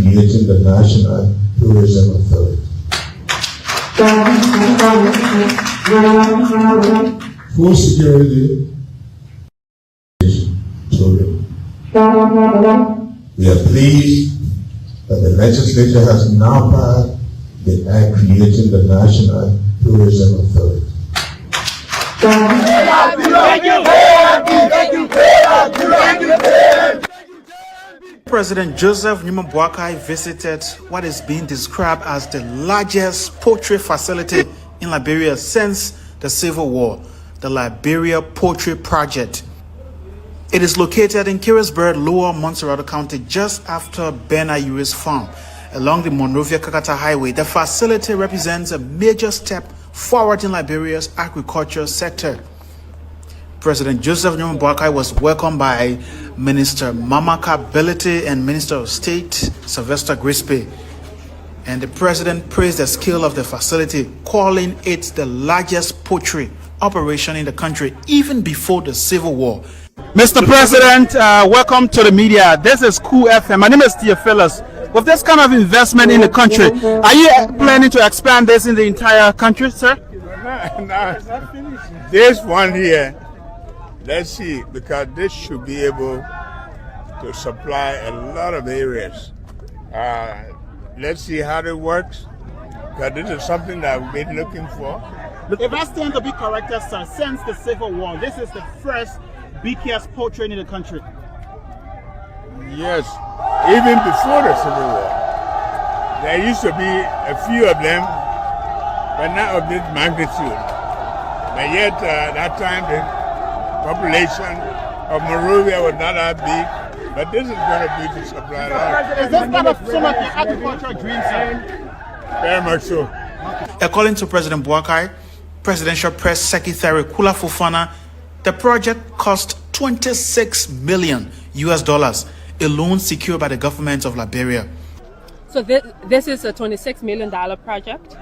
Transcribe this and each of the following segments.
creating the National Tourism Authority. For security, we are pleased that the legislature has now passed the act creating the National Tourism Authority. President Joseph Njomo Boakai visited what is being described as the largest poultry facility in Liberia since the Civil War, the Liberia Poultry Project. It is located in Keresburg, Lower Montserrat County, just after Ben Ayu's farm. Along the Monrovia-Kakata Highway, the facility represents a major step forward in Liberia's agriculture sector. President Joseph Njomo Boakai was welcomed by Minister Mamaka Belete and Minister of State Sylvester Grispe. And the president praised the scale of the facility, calling it the largest poultry operation in the country, even before the Civil War. Mr. President, welcome to the media. This is Cool FM. My name is Theophilus. With this kind of investment in the country, are you planning to expand this in the entire country, sir? No. This one here, let's see, because this should be able to supply a lot of areas. Let's see how it works, because this is something that we've been looking for. If I stand to be corrected, sir, since the Civil War, this is the first BKS poultry in the country. Yes, even before the Civil War, there used to be a few of them, but not of this magnitude. But yet, that time the population of Monrovia was not that big, but this is going to be to supply that. Is this part of some of the agricultural dreams, sir? Very much so. According to President Boakai, Presidential Press Secretary Kula Fofana, the project cost $26 million, a loan secured by the government of Liberia. So this is a $26 million project.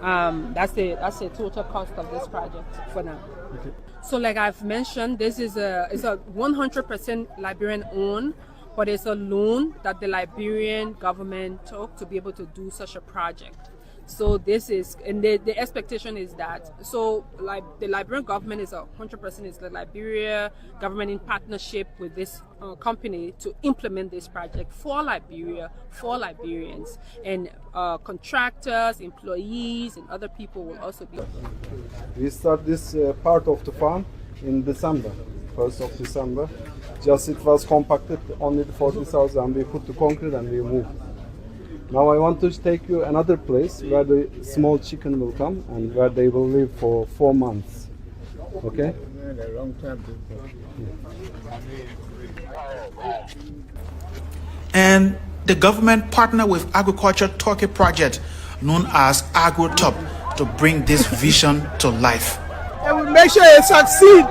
That's the total cost of this project for now. Okay. So like I've mentioned, this is it's a 100% Liberian owned, but it's a loan that the Liberian government took to be able to do such a project. So this is, and the expectation is that, so like the Liberian government is 100% is the Liberia government in partnership with this company to implement this project for Liberia, for Liberians, and contractors, employees, and other people will also be. We start this part of the farm in December, 1st of December. Just it was compacted only for this house, and we put the concrete and we moved. Now I want to take you another place where the small chicken will come and where they will live for 4 months. Okay? A long time. And the government partnered with Agriculture Turkey Project, known as AgroTop, to bring this vision to life. And we make sure it succeed.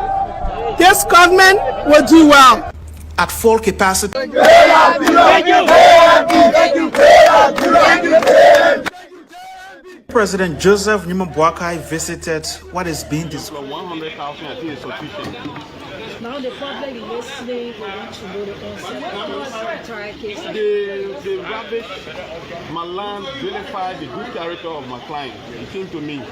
This government will do well. At full capacity, President Joseph Njomo Boakai visited what is being described. 100,000, I think, is sufficient. Now the public is listening, they want to know the answer. They ravished my land, vilified the good character of my client. It came to me,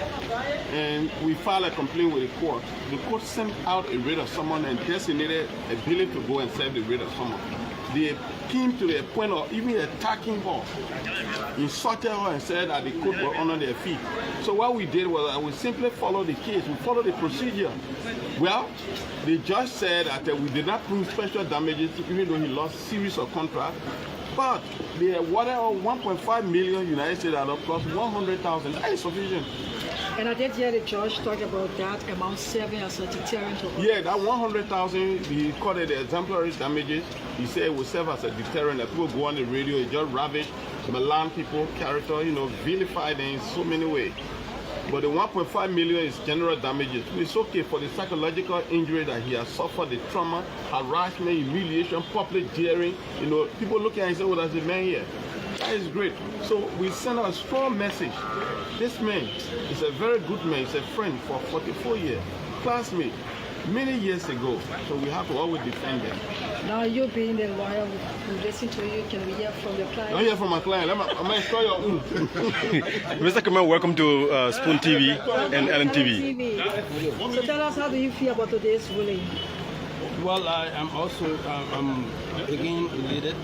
and we filed a complaint with the court. The court sent out a writ of summons and designated a village to go and serve the writ of summons. They came to the point of even attacking her, insulted her, and said that the court will honor their feet. So what we did was we simply followed the case, we followed the procedure. Well, the judge said that we did not prove special damages, even though he lost series of contracts. But they awarded 1.5 million United States dollars plus 100,000. That is sufficient. And I did hear the judge talk about that amount serving as a deterrent. Yeah, that 100,000, he called it the exemplary damages. He said it will serve as a deterrent. That people go on the radio, it just ravish Milan people, character, vilified in so many ways. But the 1.5 million is general damages. It's okay for the psychological injury that he has suffered, the trauma, harassment, humiliation, public jeering. People looking at him and say, "Oh, there's a man here." That is great. So we send out a strong message. This man is a very good man. He's a friend for 44 years, classmate, many years ago. So we have to always defend them. Now you being the lawyer, we listen to you. Can we hear from your client? Don't hear from my client. I'm going to show you. Mr. Kamal, welcome to Spoon TV and Ellen TV. So tell us, how do you feel about today's ruling? Well, I'm also I'm again elated,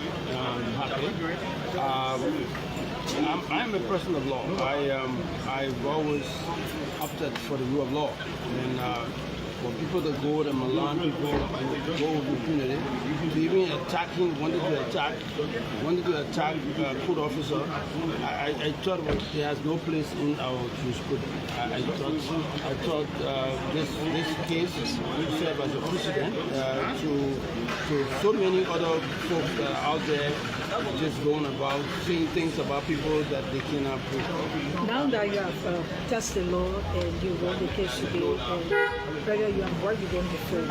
happy. I'm a person of law. I've always opted for the rule of law, and for people that go to Milan, people who go with impunity, even wanted to attack court officer. I thought it has no place in our jurisprudence. I thought this case would serve as a precedent to so many other folks that are out there just going about saying things about people that they cannot prove. Now that you have tested the law and you want the case to be whether you have worked with them before.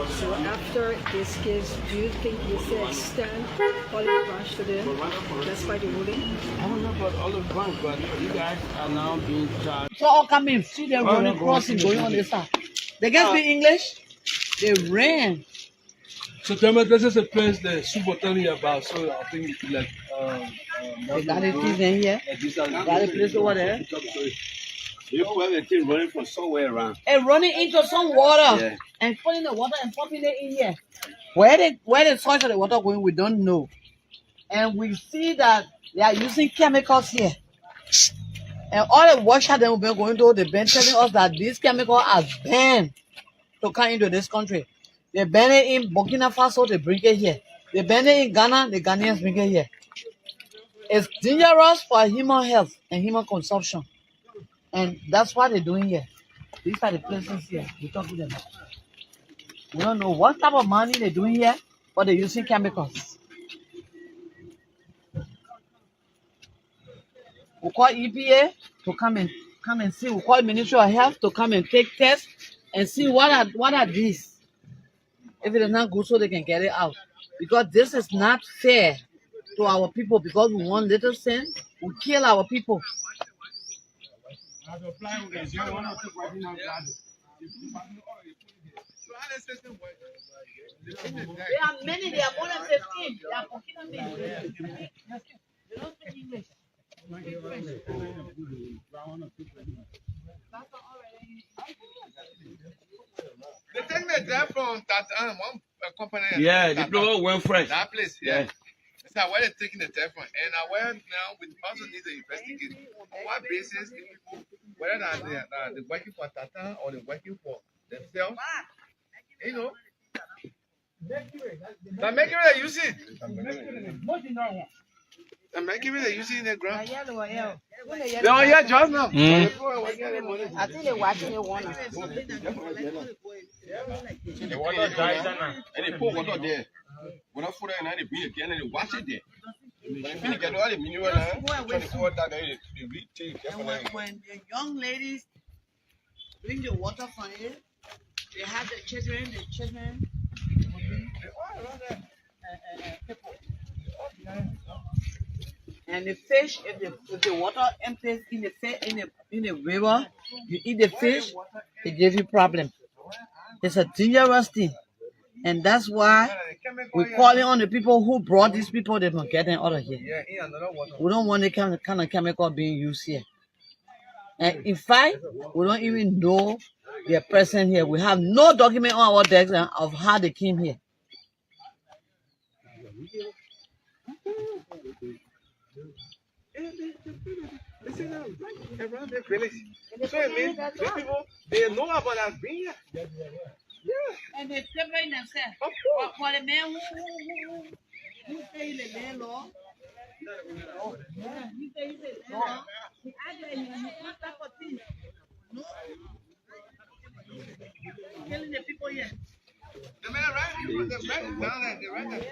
So after this case, do you think you say extend olive branch to them? That's why the ruling? I don't know about olive branch, but you guys are now being charged. So all come in, see them running, crossing, going on this side. They can speak English. They ran. So tell me, this is a place that Super telling you about. So I think it's like they got it in here. Got a place over there. You have a thing running from somewhere around. And running into some water and pulling the water and pumping it in here. Where the source of the water going, we don't know. And we see that they are using chemicals here. And all the washer that we've been going to, they've been telling us that these chemicals are banned to come into this country. They ban it in Burkina Faso, they bring it here. They ban it in Ghana, the Ghanaians bring it here. It's dangerous for human health and human consumption. And that's what they're doing here. These are the places here. We talk to them. We don't know what type of money they're doing here, but they're using chemicals. We call EPA to come and see. We call Ministry of Health to come and take tests and see what are these. If it is not good, so they can get it out. Because this is not fair to our people. Because we want little sin, we kill our people. There are many, there are more than 15. They are Burkina men. They don't speak English. They take me there from that one company. Yeah, the people went fresh. That place, yeah. So where they taking the telephone, and where now we also need to investigate on what basis the people, whether they're working for Tata or they're working for themselves. You know, the Mercury they're using. The Mercury they're using in the ground. They are here just now. I think they're watching it one. The water dies and they pour water there. When I put it in, they bring it again and they wash it there. When you get all the mineral, when the young ladies bring the water from here, they have the children and the fish, if the water empties in the river, you eat the fish, it gives you problem. It's a dangerous thing. And that's why we're calling on the people who brought these people, they must get them out of here. We don't want the kind of chemical being used here. And in fact, we don't even know they're present here. We have no document on our decks of how they came here. Around the village. So it means these people, they know about us being here. Yeah. And they separate themselves. For the man who say the landlord, he say the landlord, he actually not that for things. No. Killing the people here. The man right here, the man is down there, they're right there.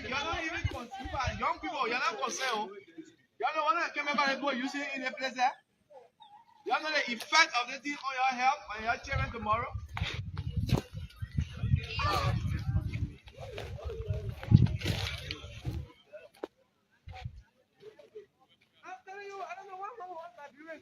Y'all don't even 100%. You know what chemical they go using in the place there? You know the effect of the thing on your health and your children tomorrow? I'm telling you, I don't know what's Liberian.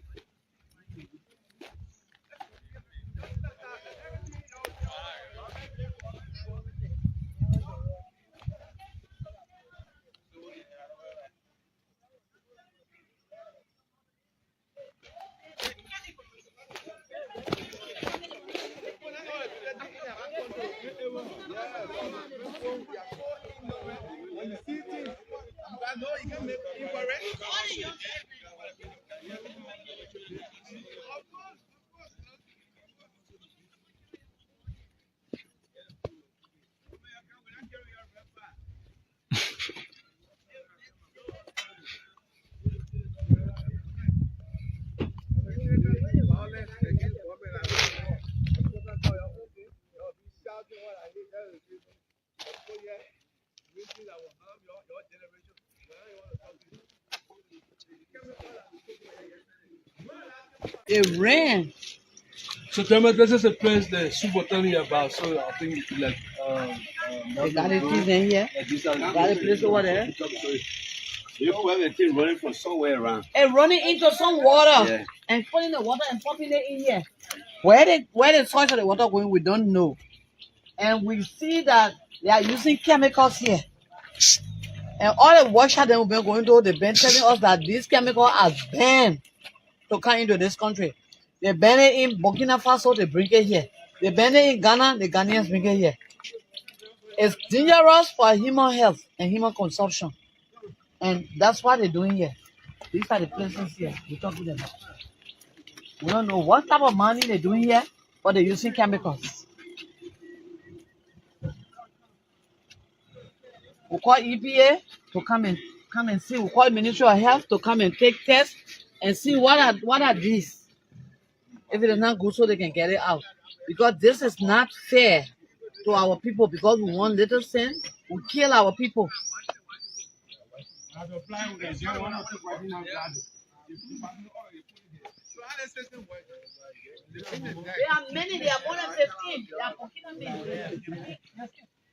When you see things, you know you can make infrared. It ran. So tell me, this is the place the soup was telling you about. So I think it's like They got it in here. Got a place over there. You have a thing running from somewhere around. It running into some water Yeah. and putting the water and pumping it in here. Where the source of the water going, we don't know. And we see that they are using chemicals here. And all the workshop that we've been going to, they've been telling us that these chemicals are banned to come into this country. They ban it in Burkina Faso, they bring it here. They ban it in Ghana, the Ghanaians bring it here. It's dangerous for human health and human consumption. And that's what they're doing here. These are the places here we're talking about. We don't know what type of mining they're doing here, but they're using chemicals. We call EPA to come and see. We call Ministry of Health to come and take tests and see what are these. If it is not good, so they can get it out. Because this is not fair to our people. Because we want little sin, we kill our people. There are many, there are more than 15. They are Burkina men.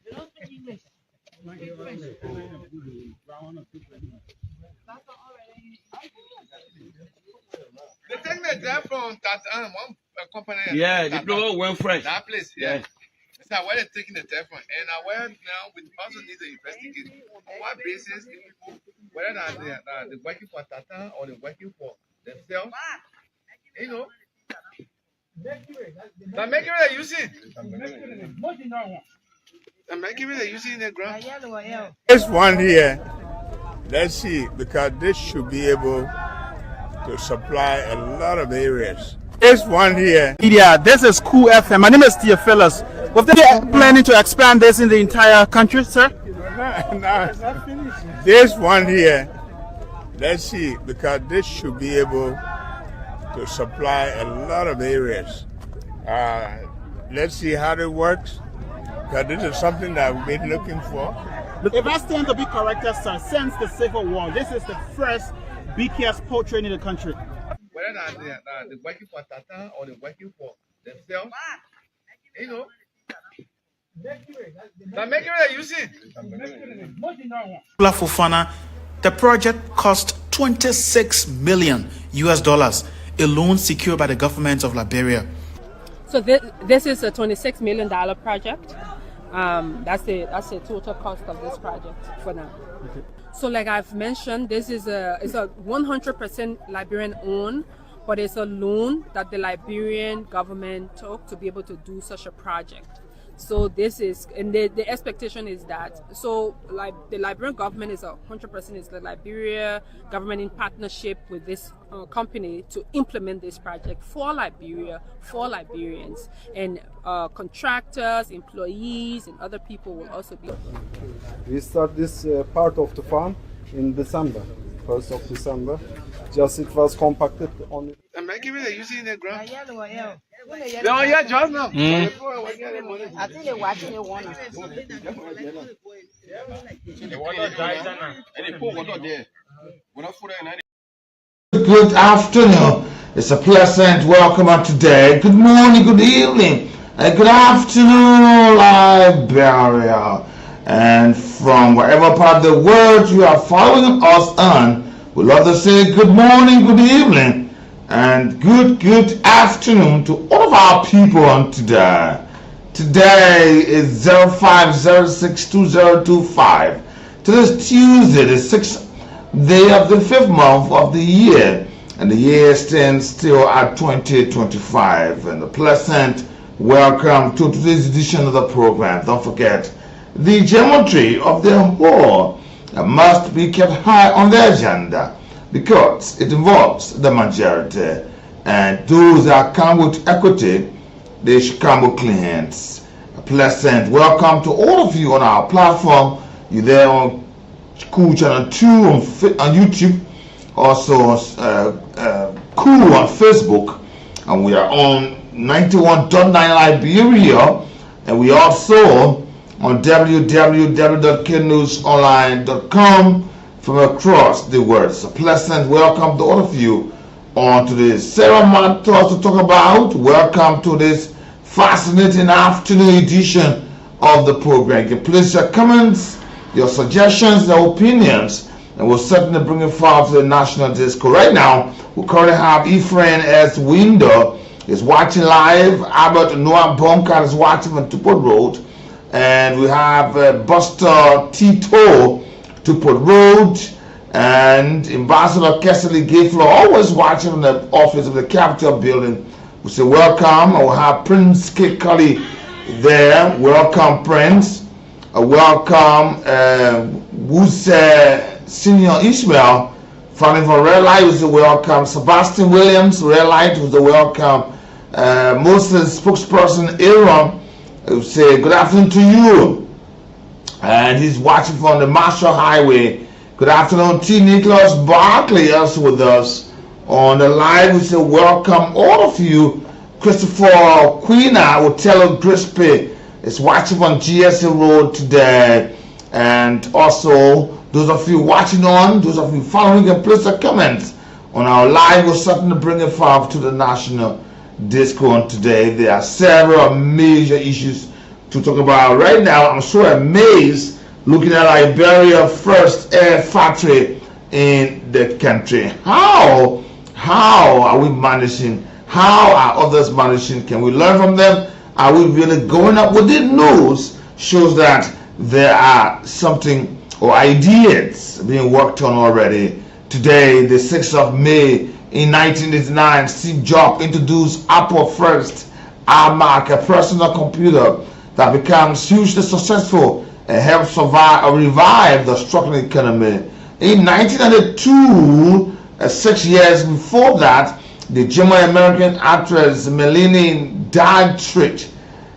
They don't speak English. They take me there from that one company. yeah, the people went fresh. That place, yeah. That's how where they're taking the telephone. And where now we also need to investigate on what basis the people, whether they're working for Tata or they're working for themselves. You know. The mercury they're using. The mercury they're using in the ground. This one here, let's see, because this should be able to supply a lot of areas. This one here. Media, this is Cool FM. My name is Tia Phyllis. With the planning to expand this in the entire country, sir? No. This one here, let's see, because this should be able to supply a lot of areas. Let's see how it works, because this is something that we've been looking for. If I stand to be corrected, sir, since the Civil War, this is the first BKS poultry in the country. Whether they're working for Tata or they're working for themselves. You know. The mercury they're using. Fofana, the project cost $26 million, a loan secured by the government of Liberia. So this is a $26 million project. That's the total cost of this project for now. Okay. So like I've mentioned, this is a 100% Liberian owned, but it's a loan that the Liberian government took to be able to do such a project. So this is, and the expectation is that, so like the Liberian government is 100% is the Liberia government in partnership with this company to implement this project for Liberia, for Liberians, and contractors, employees, and other people will also be. We start this part of the farm in December, 1st of December. Just it was compacted on. The mercury they're using in the ground. No, yeah, just now. I think they're watching it one. And they pour water there. Good afternoon. It's a pleasant welcome today. Good morning, good evening, and good afternoon, Liberia. And from wherever part of the world you are following us on, we'd love to say good morning, good evening, and good afternoon to all of our people on today. Today is 05062025. Today is Tuesday, the 6th day of the 5th month of the year, and the year stands still at 2025. And a pleasant welcome to today's edition of the program. Don't forget, the geometry of the whole must be kept high on the agenda because it involves the majority, and those that come with equity, they should come with clean hands. A pleasant welcome to all of you on our platform. You're there on Cool Channel 2 on YouTube, also Cool on Facebook, and we are on 91.9 Liberia, and we also on www.knewsonline.com from across the world. So pleasant welcome to all of you on today's Sarah matters to talk about. Welcome to this fascinating afternoon edition of the program. You can place your comments, your suggestions, your opinions, and we'll certainly bring it forward to the national disco. Right now, we currently have Ephraim S. Window is watching live. Albert Noah Bonka is watching on Tuput Road. And we have Buster Tito, Tuput Road, and Ambassador Kesley Gayflow always watching from the office of the Capitol building. We say welcome, and we'll have Prince K. Cully there. Welcome, Prince. Welcome, who's Senior Ishmael, founding for Red Light, who's a welcome. Sebastian Williams, Red Light, who's a welcome. Moses spokesperson Aaron, who say good afternoon to you, and he's watching from the Marshall Highway. Good afternoon, T. Nicholas Barkley, also with us on the live. We say welcome all of you. Christopher Quina, Otello Grispe, is watching on GSA Road today, and also those of you watching on, those of you following, and place a comment on our live. We'll certainly bring it forward to the national disco on today. There are several major issues to talk about right now. I'm so amazed looking at Liberia first air factory in the country. How are we managing? How are others managing? Can we learn from them? Are we really going up with the nose? Shows that there are something or ideas being worked on already. Today, the 6th of May in 1989, Steve Jobs introduced Apple First iMac, a personal computer that becomes hugely successful and helps revive the struggling economy. In 1992, 6 years before that, the German-American actress Melanie Dietrich,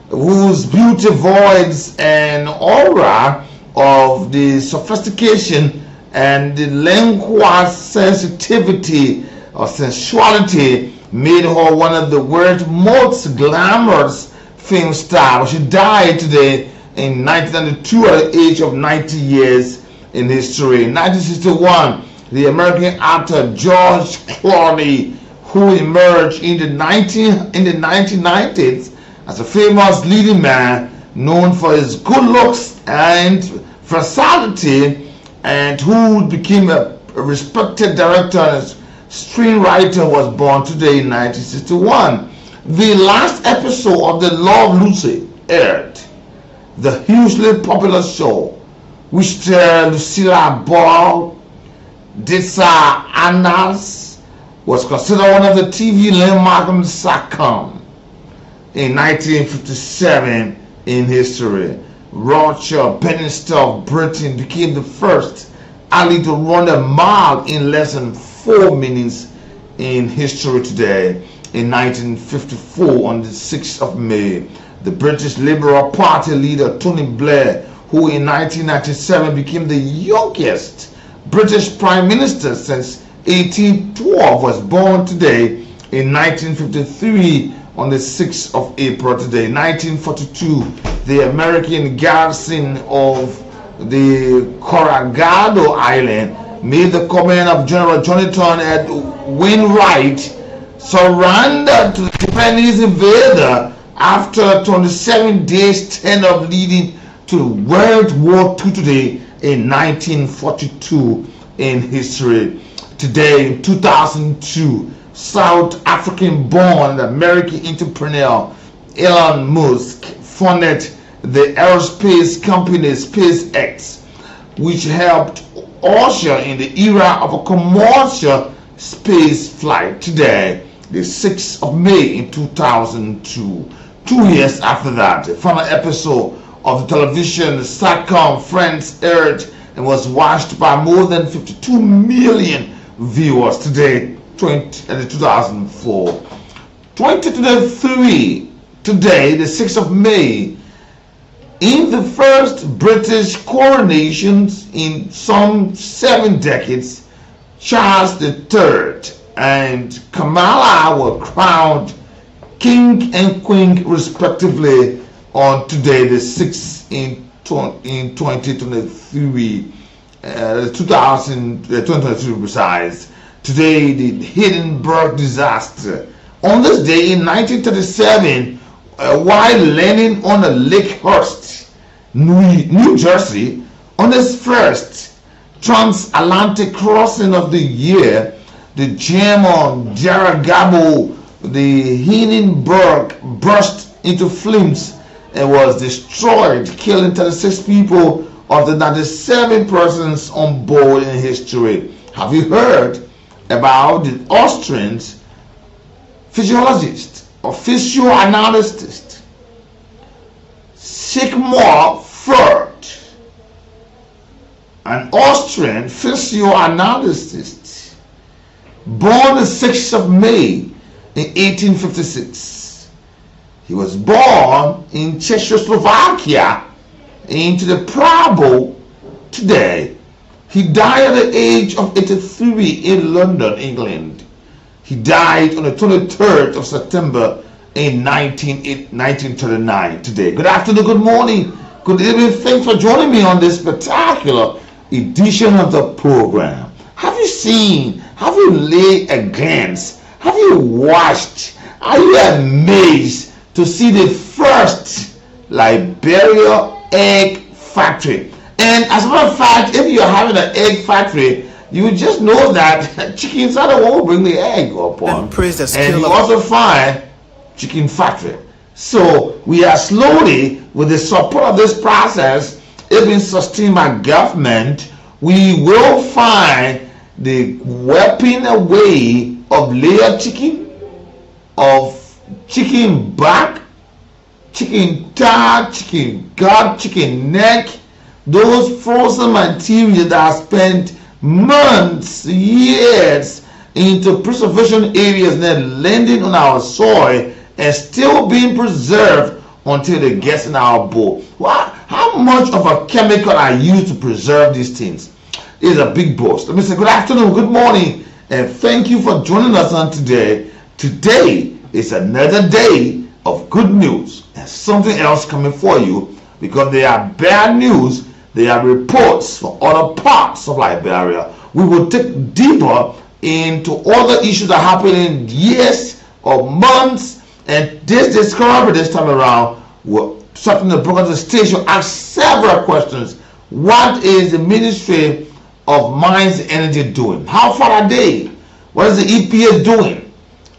whose beauty voids an aura of the sophistication and the language sensitivity or sensuality, made her one of the world's most glamorous film stars. She died today in 1992 at the age of 90 years in history. In 1961, the American actor George Clooney, who emerged in the 1990s as a famous leading man known for his good looks and versatility, and who became a respected director and screenwriter, was born today in 1961. The last episode of The Love Lucy aired. The hugely popular show, which starred Lucilla Ball, Disa Annas, was considered one of the TV landmark of the sitcom in 1957 in history. Roger Bannister of Britain became the first athlete to run a mile in less than 4 minutes in history today. In 1954, on the 6th of May, the British Liberal Party leader Tony Blair, who in 1997 became the youngest British Prime Minister since 1812, was born today. In 1953, on the 6th of April today. 1942, the American garrison of the Corregado Island made the command of General Jonathan at Wainwright surrendered to the Japanese invader after 27 days standoff leading to World War II today in 1942 in history. Today in 2002, South African-born American entrepreneur Elon Musk funded the aerospace company SpaceX, which helped usher in the era of a commercial space flight today, the 6th of May in 2002. 2 years after that, the final episode of the television sitcom Friends aired and was watched by more than 52 million viewers today, 2004. 2023, today, the 6th of May, in the first British coronations in some 7 decades, Charles III and Kamala were crowned king and queen respectively on today, the 6th in 2023, 2023 besides. Today, the Hindenburg disaster. On this day in 1937, while landing on a Lakehurst, New Jersey, on his first transatlantic crossing of the year, the German dirigible, the Hindenburg, burst into flames and was destroyed, killing 36 people of the 97 persons on board in history. Have you heard about the Austrian physiologist or physioanalyst Sigmund Freud, an Austrian physioanalyst, born the 6th of May in 1856. He was born in Czechoslovakia into the Prabo today. He died at the age of 83 in London, England. He died on the 23rd of September in 1939 today. Good afternoon, good morning, good evening. Thanks for joining me on this spectacular edition of the program. Have you seen, have you laid a glance, have you watched, are you amazed to see the first Liberia egg factory? And as a matter of fact, if you're having an egg factory, you just know that chickens are the one who bring the egg upon. And you also find chicken factory. So we are slowly, with the support of this process, even sustained by government, we will find the wiping away of layer chicken, of chicken back, chicken thigh, chicken gut, chicken neck, those frozen materials that are spent months, years into preservation areas, then landing on our soil and still being preserved until it gets in our bowl. How much of a chemical are used to preserve these things? It's a big boast. Let me say good afternoon, good morning, and thank you for joining us on today. Today is another day of good news and something else coming for you, because they are bad news. They are reports from other parts of Liberia. We will take deeper into other issues that happen in years or months, and this discovery this time around will something the program the station ask several questions. What is the Ministry of Mines and Energy doing? How far are they? What is the EPA doing?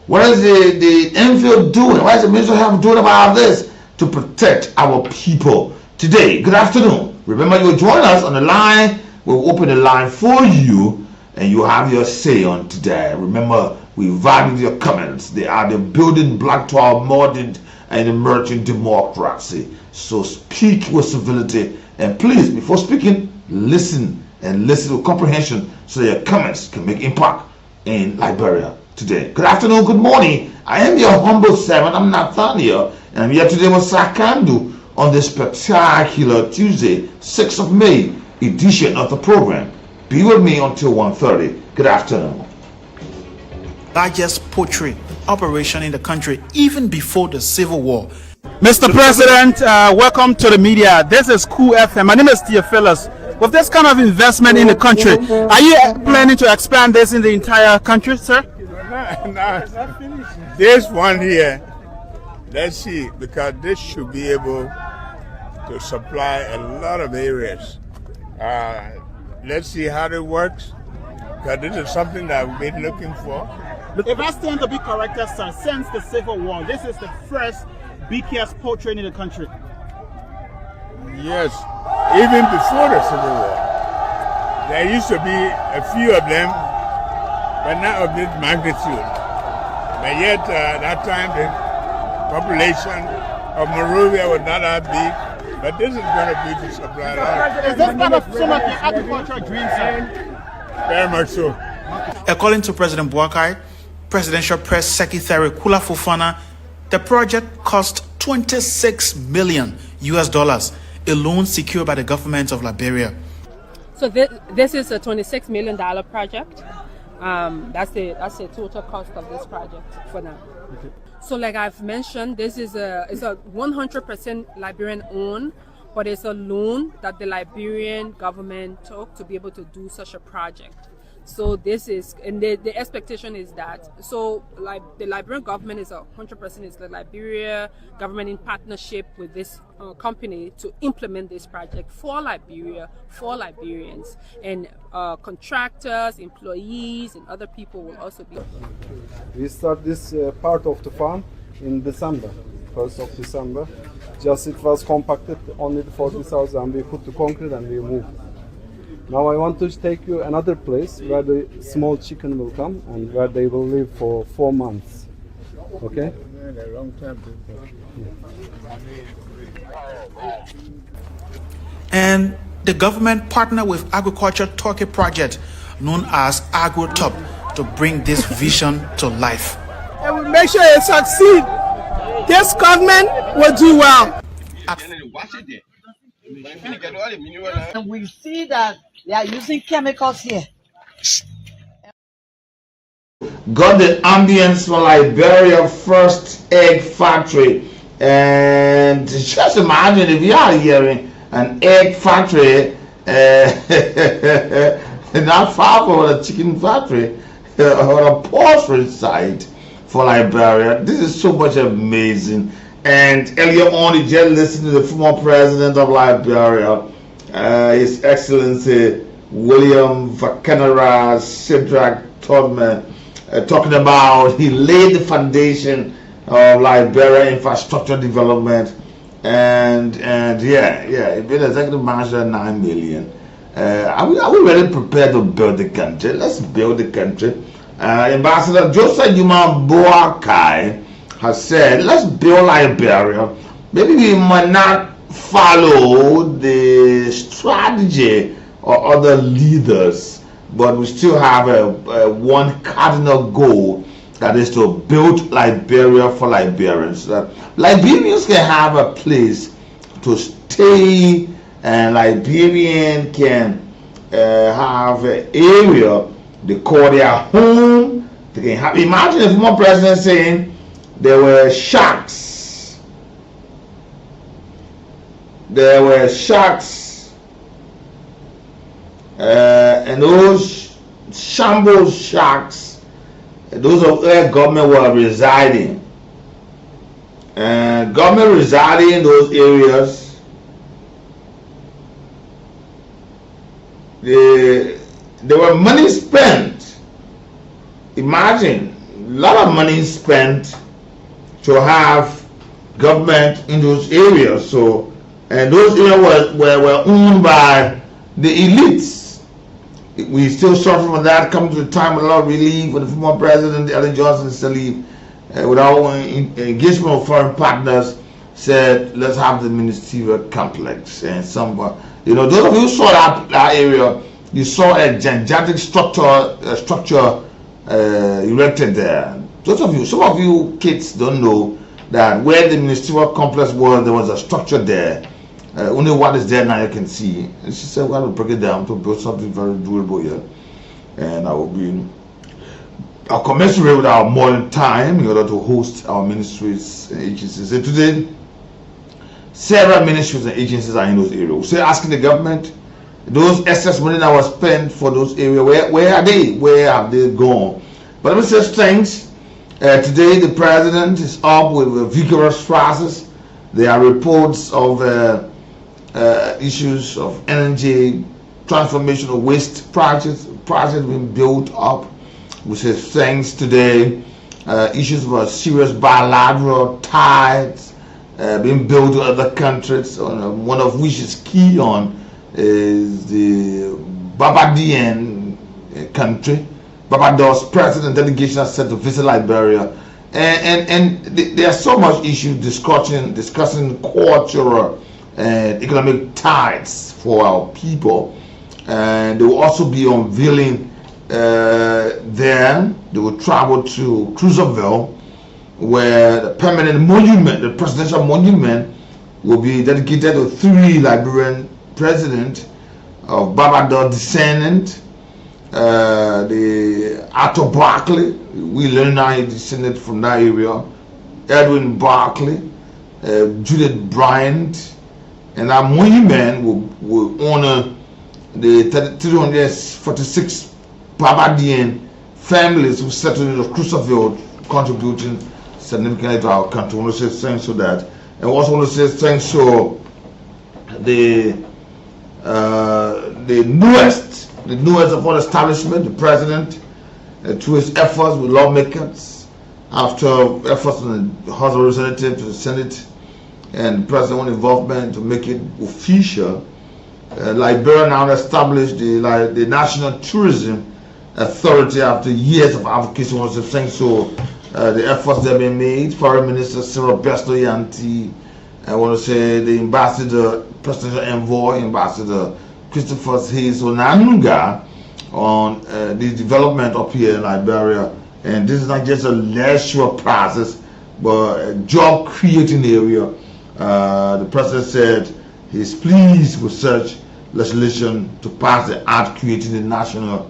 What is the MPhil doing? What is the Ministry of Health doing about this to protect our people today? Good afternoon. Remember, you will join us on the line. We'll open the line for you, and you have your say on today. Remember, we value your comments. They are the building block to our modern and emerging democracy. So speak with civility, and please, before speaking, listen and listen with comprehension so that your comments can make impact in Liberia today. Good afternoon, good morning. I am your humble servant. I'm Nathaniel, and I'm here today with Sakandu on this spectacular Tuesday, 6th of May edition of the program. Be with me until 1:30. Good afternoon. Largest poultry operation in the country, even before the Civil War. Mr. President, welcome to the media. This is Cool FM. My name is Theophilus with this kind of investment in the country, are you planning to expand this in the entire country, sir? No, this one here, let's see, because this should be able to supply a lot of areas. Let's see how it works, because this is something that we've been looking for. If I stand to be corrected, sir, since the Civil War, this is the first BKS poultry in the country. Yes, even before the Civil War, there used to be a few of them, but not of this magnitude. But yet, that time the population of Monrovia was not that big, but this is going to be to supply that. Is this kind of some of your agricultural dreams, sir? Very much so. According to President Boakai, Presidential Press Secretary Kula Fofana, the project cost $26 million US, a loan secured by the government of Liberia. So this is a $26 million project. That's the total cost of this project for now. Okay. So like I've mentioned, it's a 100% Liberian owned, but it's a loan that the Liberian government took to be able to do such a project. So this is, and the expectation is that, so like the Liberian government is 100% is the Liberia government in partnership with this company to implement this project for Liberia, for Liberians, and contractors, employees, and other people will also be. We start this part of the farm in December, 1st of December. Just it was compacted only for this house, and we put the concrete and we moved. Now I want to take you another place where the small chicken will come and where they will live for 4 months. Okay? A long time. And the government partnered with Agriculture Turkey Project, known as AgroTop, to bring this vision to life. And we make sure it succeed. This government will do well. And we see that they are using chemicals here. Got the ambience for Liberia first egg factory, and just imagine if you are hearing an egg factory not far from a chicken factory or a poultry site for Liberia. This is so much amazing. And earlier on, you just listened to the former president of Liberia, His Excellency William Vakenara Shadrach Todman, talking about he laid the foundation of Liberia infrastructure development, and he been executive manager 9 million. Are we really prepared to build the country? Let's build the country. Ambassador Joseph Newman Boakai has said, let's build Liberia. Maybe we might not follow the strategy or other leaders, but we still have a one cardinal goal, that is to build Liberia for Liberians. Liberians can have a place to stay, and Liberian can have an area they call their home. They can have, imagine the former president saying there were sharks. There were sharks, and those shambles sharks, those of where government were residing. And government residing in those areas, there were money spent. Imagine, a lot of money spent to have government in those areas. So, and those areas were owned by the elites. We still suffer from that. Come to the time with a lot of relief when the former president Ellen Johnson Sirleaf, without engagement of foreign partners, said let's have the ministerial complex. And some, those of you who saw that area, you saw a gigantic structure erected there. Those of you, some of you kids don't know that where the ministerial complex was, there was a structure there. Only what is there now you can see. And she said, we're going to break it down to build something very doable here. And I'll commensurate with our modern time in order to host our ministries and agencies. And today, several ministries and agencies are in those areas. So asking the government, those excess money that was spent for those areas, where are they? Where have they gone? But let me say things. Today the president is up with a vigorous process. There are reports of issues of energy transformation of waste projects being built up. We say things today. Issues of serious bilateral ties being built to other countries, one of which is key on is the Barbadian country. Barbados president delegation has set to visit Liberia, and there's so much issue discussing cultural and economic ties for our people, and they will also be unveiling there. They will travel to Cruiserville, where the permanent monument, the presidential monument, will be dedicated to 3 Liberian presidents of Barbados descendant. The Arthur Barkley, we learn now he descended from that area. Edwin Barkley, Judith Bryant, and our monument will honor the 346 Barbadian families who settled in the Cruiserville, contributing significantly to our country. I want to say thanks to that. And also want to say thanks to the newest of all establishment, the president, through his efforts with lawmakers, after efforts in the House of Representatives, to the Senate, and president involvement to make it official. Liberia now established the National Tourism Authority after years of advocacy. Was thanks to the efforts that have been made. Foreign Minister Cyril Besto-Yanti, I want to say the ambassador, presidential envoy, Ambassador Christopher Hayes Onanunga, on the development up here in Liberia. And this is not just a leisure process, but a job creating area. The president said he's pleased with such legislation to pass the Act creating the National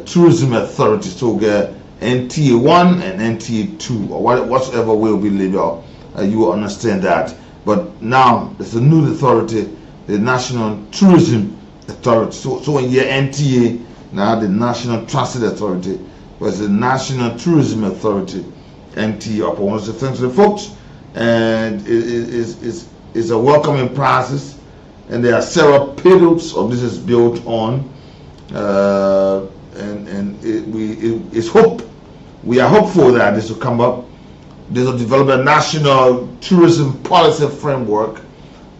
Tourism Authority, so get NTA 1 and NTA 2, or whatever will be labeled. You will understand that. But now there's a new authority, the National Tourism Authority. So in your NTA, now the National Transit Authority, was the National Tourism Authority, NTA. I want to say thanks to the folks, and it's a welcoming process, and there are several pillars of this is built on, we are hopeful that this will come up. They will develop a national tourism policy framework.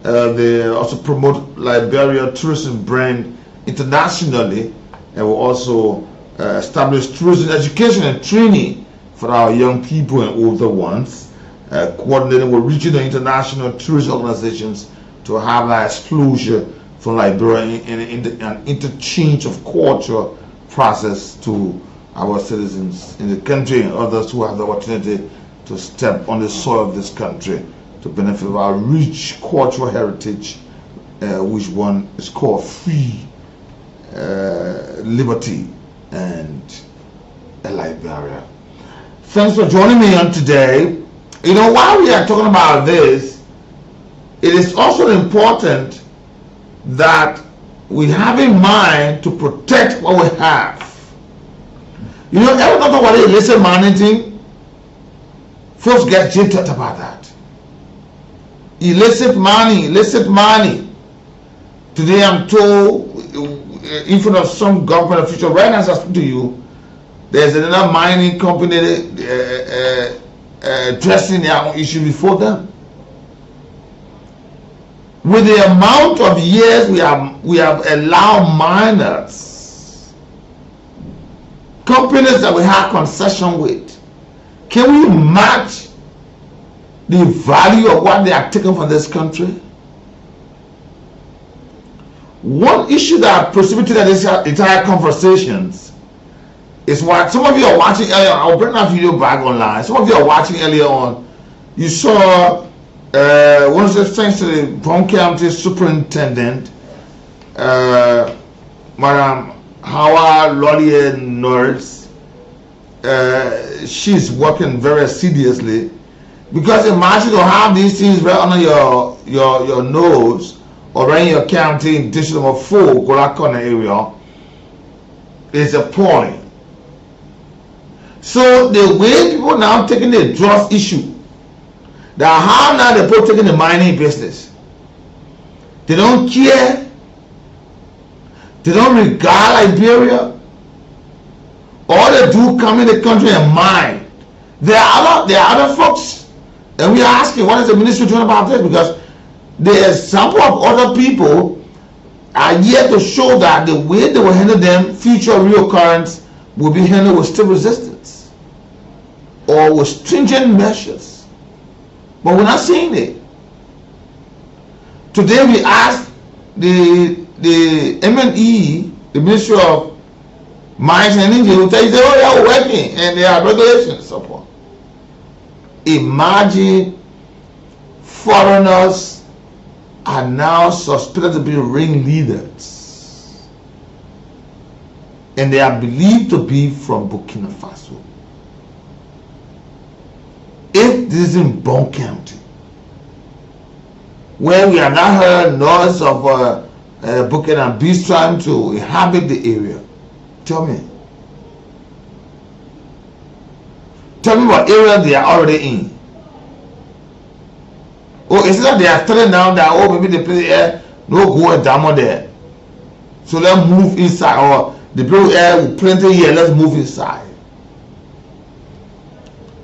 They also promote Liberia tourism brand internationally, and will also establish tourism education and training for our young people and older ones, coordinating with regional and international tourist organizations to have an exposure from Liberia in an interchange of culture process to our citizens in the country and others who have the opportunity to step on the soil of this country to benefit of our rich cultural heritage, which one is called free liberty and Liberia. Thanks for joining me on today. You know, while we are talking about this, it is also important that we have in mind to protect what we have. You know, every time about illicit managing, folks get jittered about that. Illicit money. Today I'm told, in front of some government official, right now as I speak to you, there's another mining company addressing their own issue before them. With the amount of years we have allowed miners, companies that we have concession with, can we match the value of what they are taking from this country? One issue that precipitated this entire conversations is what some of you are watching earlier on. I'll bring that video back online. Some of you are watching earlier on. You saw one of the thanks to the Brown County Superintendent, Madam Howard Lollier Norris. She's working very assiduously, because imagine to have these things right under your nose, or Rainier County in District Number 4, Golakona area, is appalling. So the way people now taking the drugs issue, that how now they're taking the mining business. They don't care. They don't regard Liberia. All they do come in the country and mine. There are other folks, and we are asking, what is the ministry doing about this? Because the example of other people are yet to show that the way they will handle them, future reoccurrence will be handled with stiff resistance or with stringent measures. But we're not seeing it. Today we asked the MNE, the Ministry of Mines and Energy, will tell you, oh, they are working and there are regulations support. Imagine foreigners are now suspected to be ringleaders, and they are believed to be from Burkina Faso. If this is in Bon County, where we have not heard noise of Burkina Bees trying to inhabit the area, tell me what area they are already in. Oh, it's not they are telling now that, oh, maybe the place air no go and down there, so let's move inside, or the place air with plenty here, let's move inside.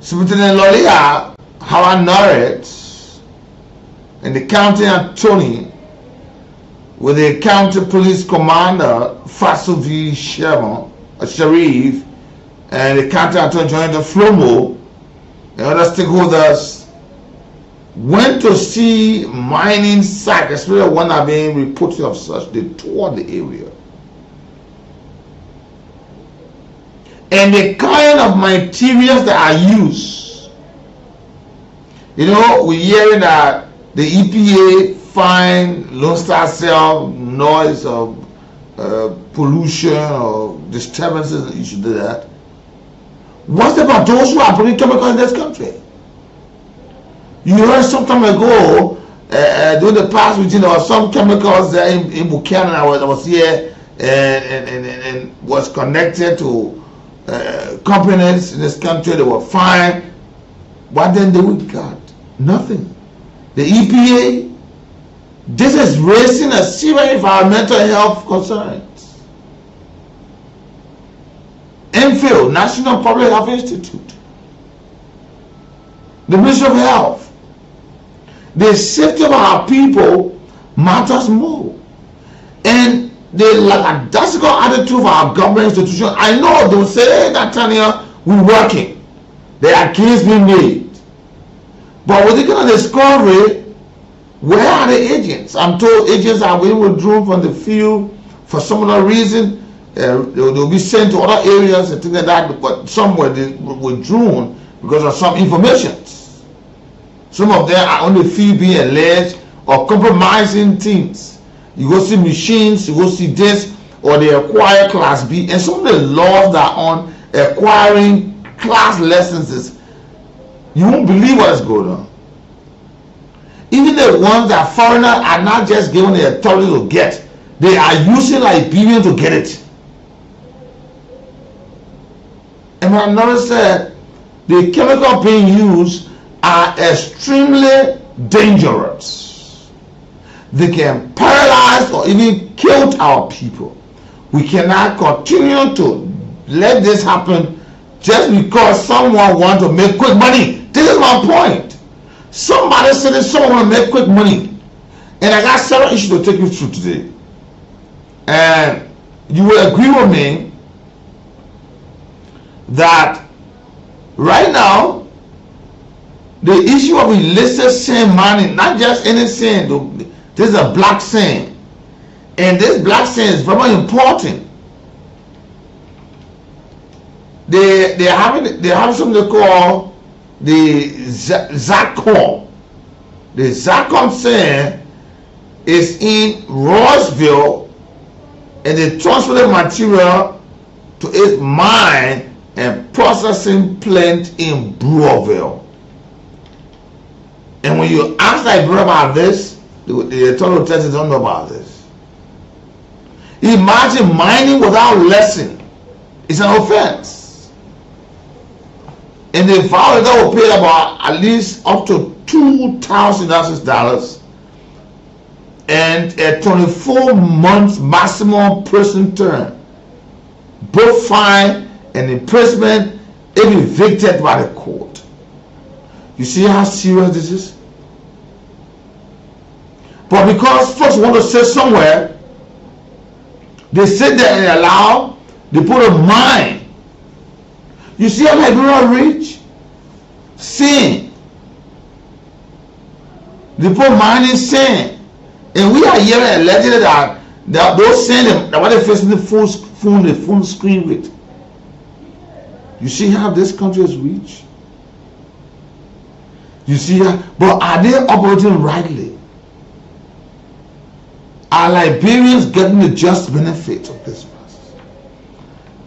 Superintendent Lolia Howard Norris and the county attorney with the county police commander Faso V. Sharif and the county attorney Jonathan Flomo and other stakeholders went to see mining sites, especially one that being reported of such. They toured the area. And the kind of materials that are used, you know, we're hearing that the EPA find Lone Star Cell noise or pollution or disturbances, you should do that. What about those who are putting chemicals in this country? You heard some time ago, during the past week, there were some chemicals there in Buchanan. I was here and was connected to companies in this country. They were fine. What then do we got? Nothing. The EPA, this is raising a serious environmental health concerns. NPHIL, National Public Health Institute, the Ministry of Health, the safety of our people matters more. And the lackadaisical attitude of our government institution, I know they will say, hey, Natania, we're working. There are cases being made. But with the kind of discovery, where are the agents? I'm told agents are being withdrawn from the field for some other reason. They'll be sent to other areas and things like that, but somewhere they were withdrawn because of some information. Some of them are on the field being alleged or compromising things. You go see machines, you go see this, or they acquire Class B, and some of the laws that are on acquiring class licenses, you won't believe what is going on. Even the ones that foreigners are not just given the authority to get, they are using Liberians to get it. And I noticed that the chemicals being used are extremely dangerous. They can paralyze or even kill our people. We cannot continue to let this happen just because someone wants to make quick money. This is my point. Somebody said that someone want to make quick money. And I got several issues to take you through today. And you will agree with me that right now, the issue of illicit sand mining, not just any sand, this is a black sand. And this black sand is very important. They have something they call the Zircon. The Zircon sand is in Rossville, and they transfer the material to its mine and processing plant in Brewerville. And when you ask Liberia about this, the authorities don't know about this. Imagine mining without lesson. It's an offense. And the violator will pay about at least up to $2,000 and a 24 months maximum prison term, both fine and imprisonment if evicted by the court. You see how serious this is? But because folks want to sit somewhere, they sit there and allow, they put a mine. You see how Liberia rich? Sin. They put mining sin. And we are hearing allegedly that those sin that what they facing the phone screen with. You see how this country is rich? You see how, but are they operating rightly? Are Liberians getting the just benefits of this process?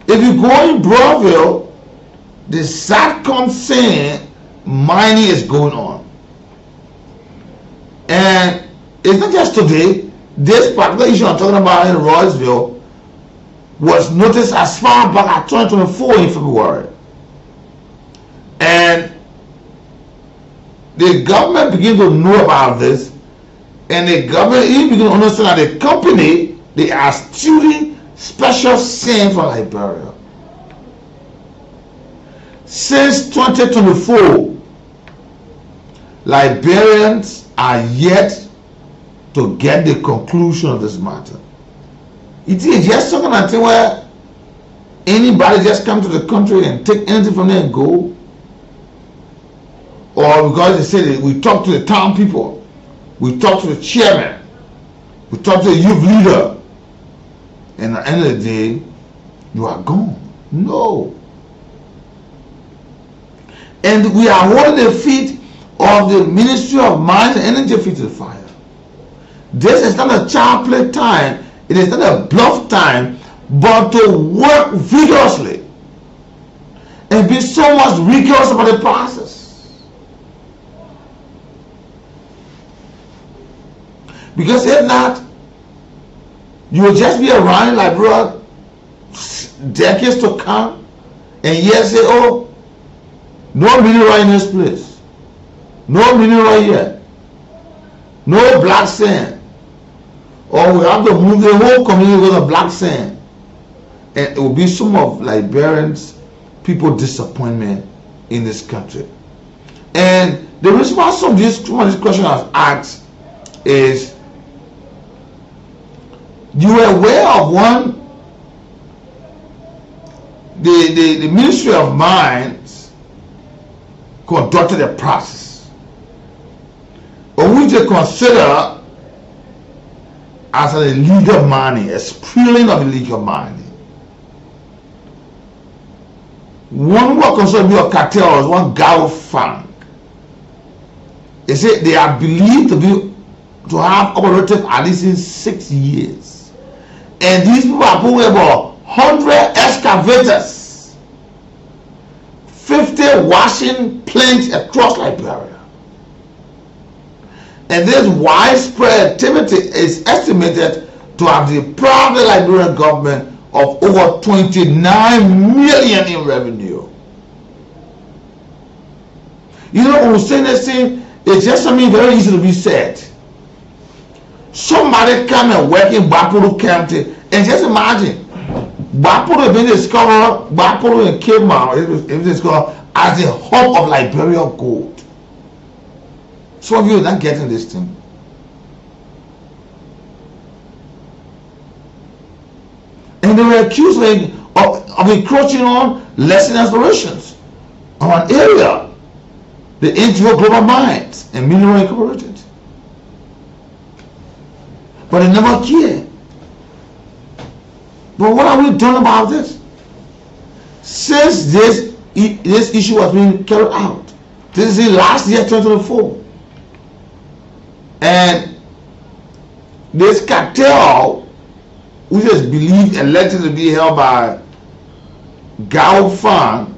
If you go in Broadville, the SATCOM saying mining is going on. And it's not just today. This particular issue I'm talking about in Royceville was noticed as far back as 2024 in February. And the government began to know about this, and the government even began to understand that the company, they are stealing special sand from Liberia. Since 2024, Liberians are yet to get the conclusion of this matter. It is just some kind of thing where anybody just come to the country and take anything from there and go. Or because they say that we talk to the town people, we talk to the chairman, we talk to the youth leader, and at the end of the day, you are gone. No. And we are holding the feet of the Ministry of Mines and Energy feet to the fire. This is not a child play time, it is not a bluff time, but to work vigorously and be so much rigorous about the process. Because if not, you will just be around like bro decades to come, and yet say, oh, no mineral in this place, no mineral here, no black sand, or we have to move the whole community with a black sand, and it will be some of Liberians, people disappointment in this country. And the response of this question I've asked is, you were aware of one, the Ministry of Mines conducted a process on which they consider as an illegal mining, a spilling of illegal mining. One who was considered to be a cartel was one Gao Fang. They say they are believed to have operated at least in 6 years. And these people are putting about 100 excavators, 50 washing plants across Liberia. And this widespread activity is estimated to have deprived the Liberian government of over 29 million in revenue. You know, when we say this thing, it's just something very easy to be said. Somebody come and work in Bapuru County, and just imagine, Bapuru being discovered, Bapuru and Kema is discovered as the hub of Liberia gold. Some of you are not getting this thing. And they were accused of encroaching on lesson explorations on an area, the NGO Global Mines and Mineral Incorporated. But they never care. But what have we done about this? Since this issue was being carried out, this is the last year, 2024, and this cartel, which is believed and alleged to be held by Gao Fang,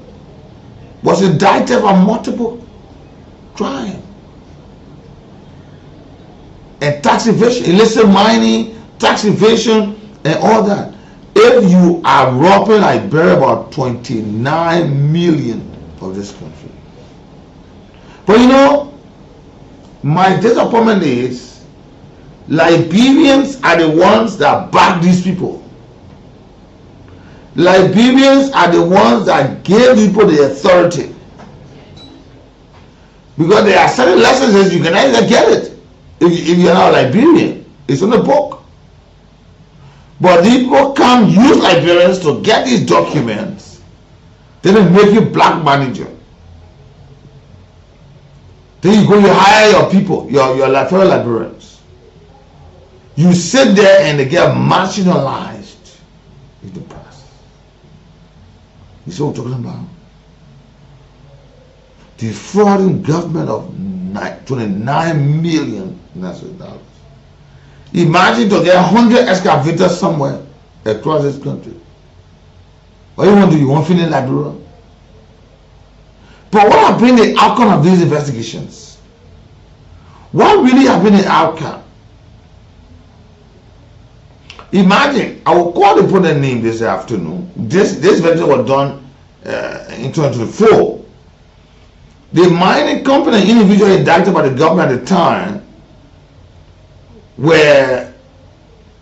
was indicted for multiple crimes. and tax evasion, illicit mining, tax evasion, and all that. If you are robbing Liberia about 29 million of this country. But you know, my disappointment is Liberians are the ones that back these people. Liberians are the ones that gave people the authority. Because there are certain licenses you cannot even get it if you're not a Liberian. It's on the book. But these people come use Liberians to get these documents. Then they make you black manager. Then you go, you hire your people, your fellow Liberians. You sit there and they get marginalized in the press. You see what I'm talking about? Defrauding government of 29 million national dollars. Imagine to get 100 excavators somewhere across this country. What do you want to do? You want to finish Liberia? But what have been the outcome of these investigations? What really have been the outcome? Imagine, I will call the opponent name this afternoon. This investigation was done in 2024. The mining company individual indicted by the government at the time were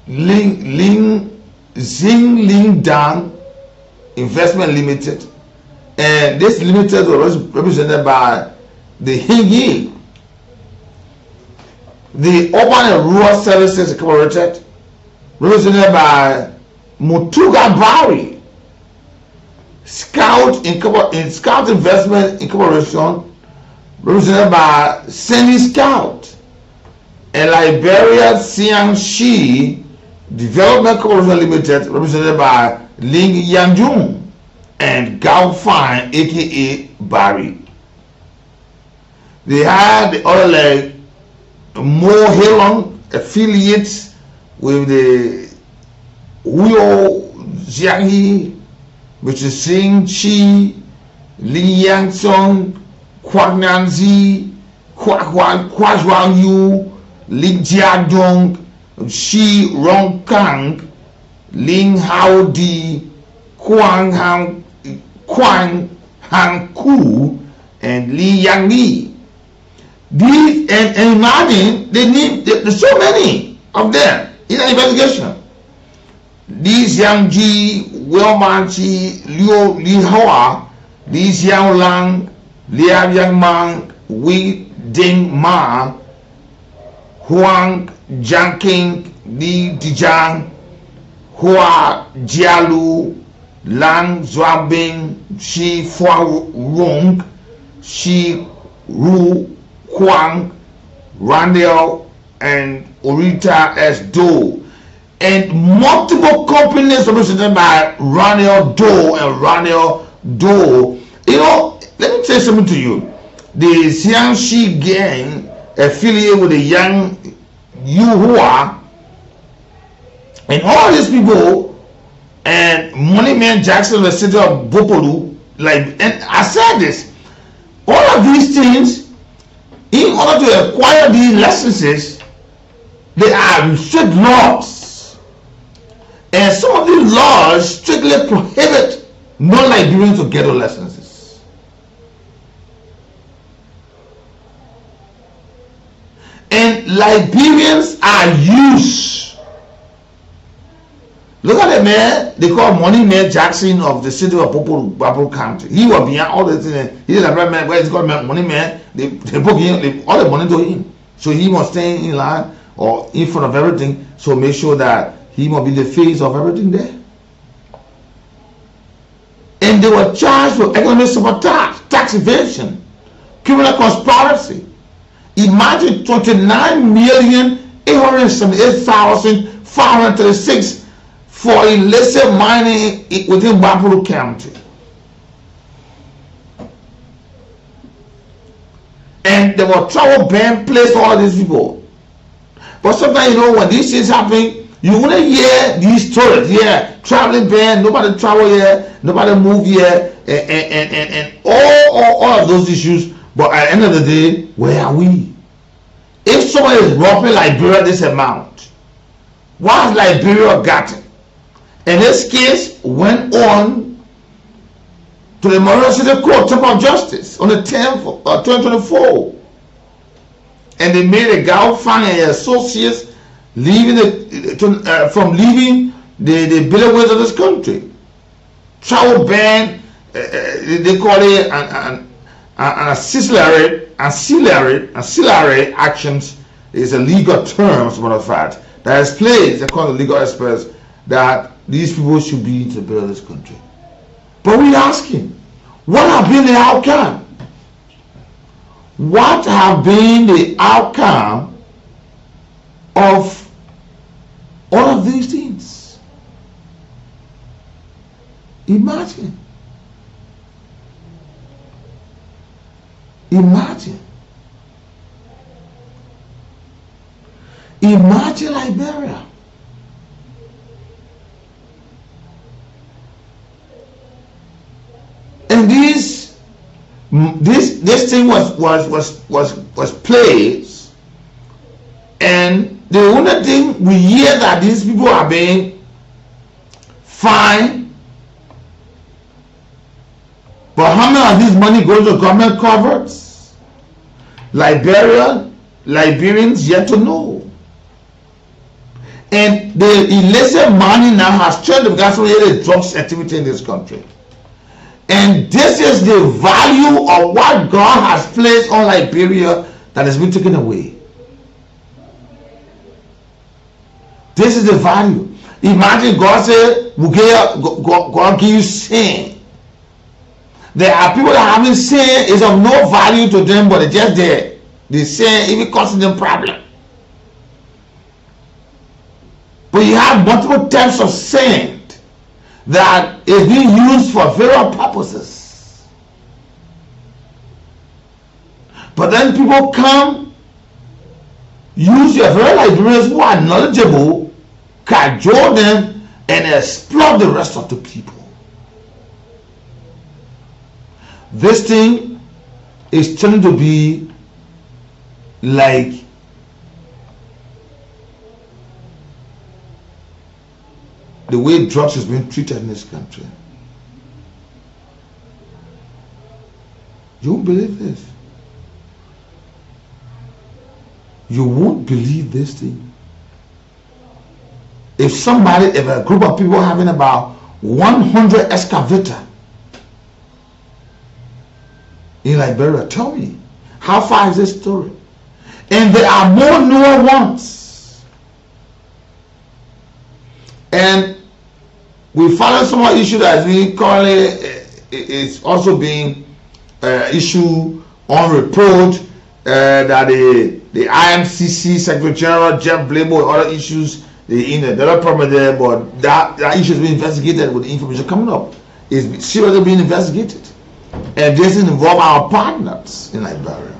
Xing Ling Dang Investment Limited, and this limited was represented by the Hingi. The Urban and Rural Services Incorporated, represented by Mutuga Bari. Scout Investment Incorporation, represented by Sandy Scout. And Liberia Xiangxi Development Corporation Limited, represented by Ling Yanjun and Gao Fine, aka Barry. They had the other leg, Mo Helon, affiliates with the Huyo Jiangyi, which is Xing Chi, Li Yangsong, Kwak Nanzi, Kwak Zhuang Yu, Lin Jiadong, Shi Rong Kang, Ling Hao Di, Kwang Han Ku, and Li Yang Li. These, and imagine, there's so many of them in the investigation. Li Xiangji, Wilman Chi, Li Hoa, Li Xiaolang, Liao Yang Mang, Wei Ding Ma, Huang Jiangqing, Li Dijang, Hua Jialu, Lang Zuabing, Shi Fua Rong, Shi Ru Huang, Randall, and Orita S. Do. And multiple companies represented by Randall Do and Randall Do. You know, let me say something to you. The Xiangxi gang affiliated with the Yang Yuhua and all these people, and Moneyman Jackson, the city of Bopolu, and I said this, all of these things, in order to acquire these licenses, they are strict laws, and some of these laws strictly prohibit non-Liberians to get those licenses. And Liberians are used. Look at the man they call Moneyman Jackson of the city of Bopolu County. He was behind all the things. He is a black man, where he's called Moneyman. They book him, all the money to him. So he must stay in line or in front of everything. So make sure that he must be the face of everything there. And they were charged with economic sabotage, tax evasion, criminal conspiracy. Imagine 29,878,536 for illicit mining within Bopolu County. And there were travel ban placed on all these people. But sometimes, you know, when these things happen, you want to hear these stories. Yeah, traveling ban, nobody travel here, nobody move here, and all of those issues. But at the end of the day, where are we? If someone is robbing Liberia this amount, what has Liberia gotten? And this case went on to the Monrovia City Court, Temple of Justice, on the 10th of 2024. And they made a Gao Fang and associates leaving from leaving the billionaires of this country. Travel ban, they call it an ancillary actions is a legal term, as a matter of fact, that explains, according to legal experts, that these people should be in the bill of this country. But we ask him, what have been the outcome? What have been the outcome of all of these things? Imagine. Imagine Liberia. And this thing was placed, and the only thing we hear that these people are being fined, but how much of this money goes to government covers? Liberians yet to know. And the illicit money now has turned to gasoline drugs activity in this country. And this is the value of what God has placed on Liberia that has been taken away. This is the value. Imagine God said, God give you sin. There are people that having sin is of no value to them, but they're just there. The sin even causing them problem. But you have multiple types of sin that is being used for various purposes. But then people come, use your very Liberians who are knowledgeable, cajole them, and exploit the rest of the people. This thing is turning to be like the way drugs is being treated in this country. You won't believe this. You won't believe this thing. If a group of people having about 100 excavator in Liberia, tell me, how far is this story? And there are more newer ones. And we found some more issue that is being currently is also being issued on report that the IMCC Secretary General Jeff Blabo and other issues in the other problem there, but that issue is being investigated with the information coming up. It's seriously being investigated. And this involves our partners in Liberia.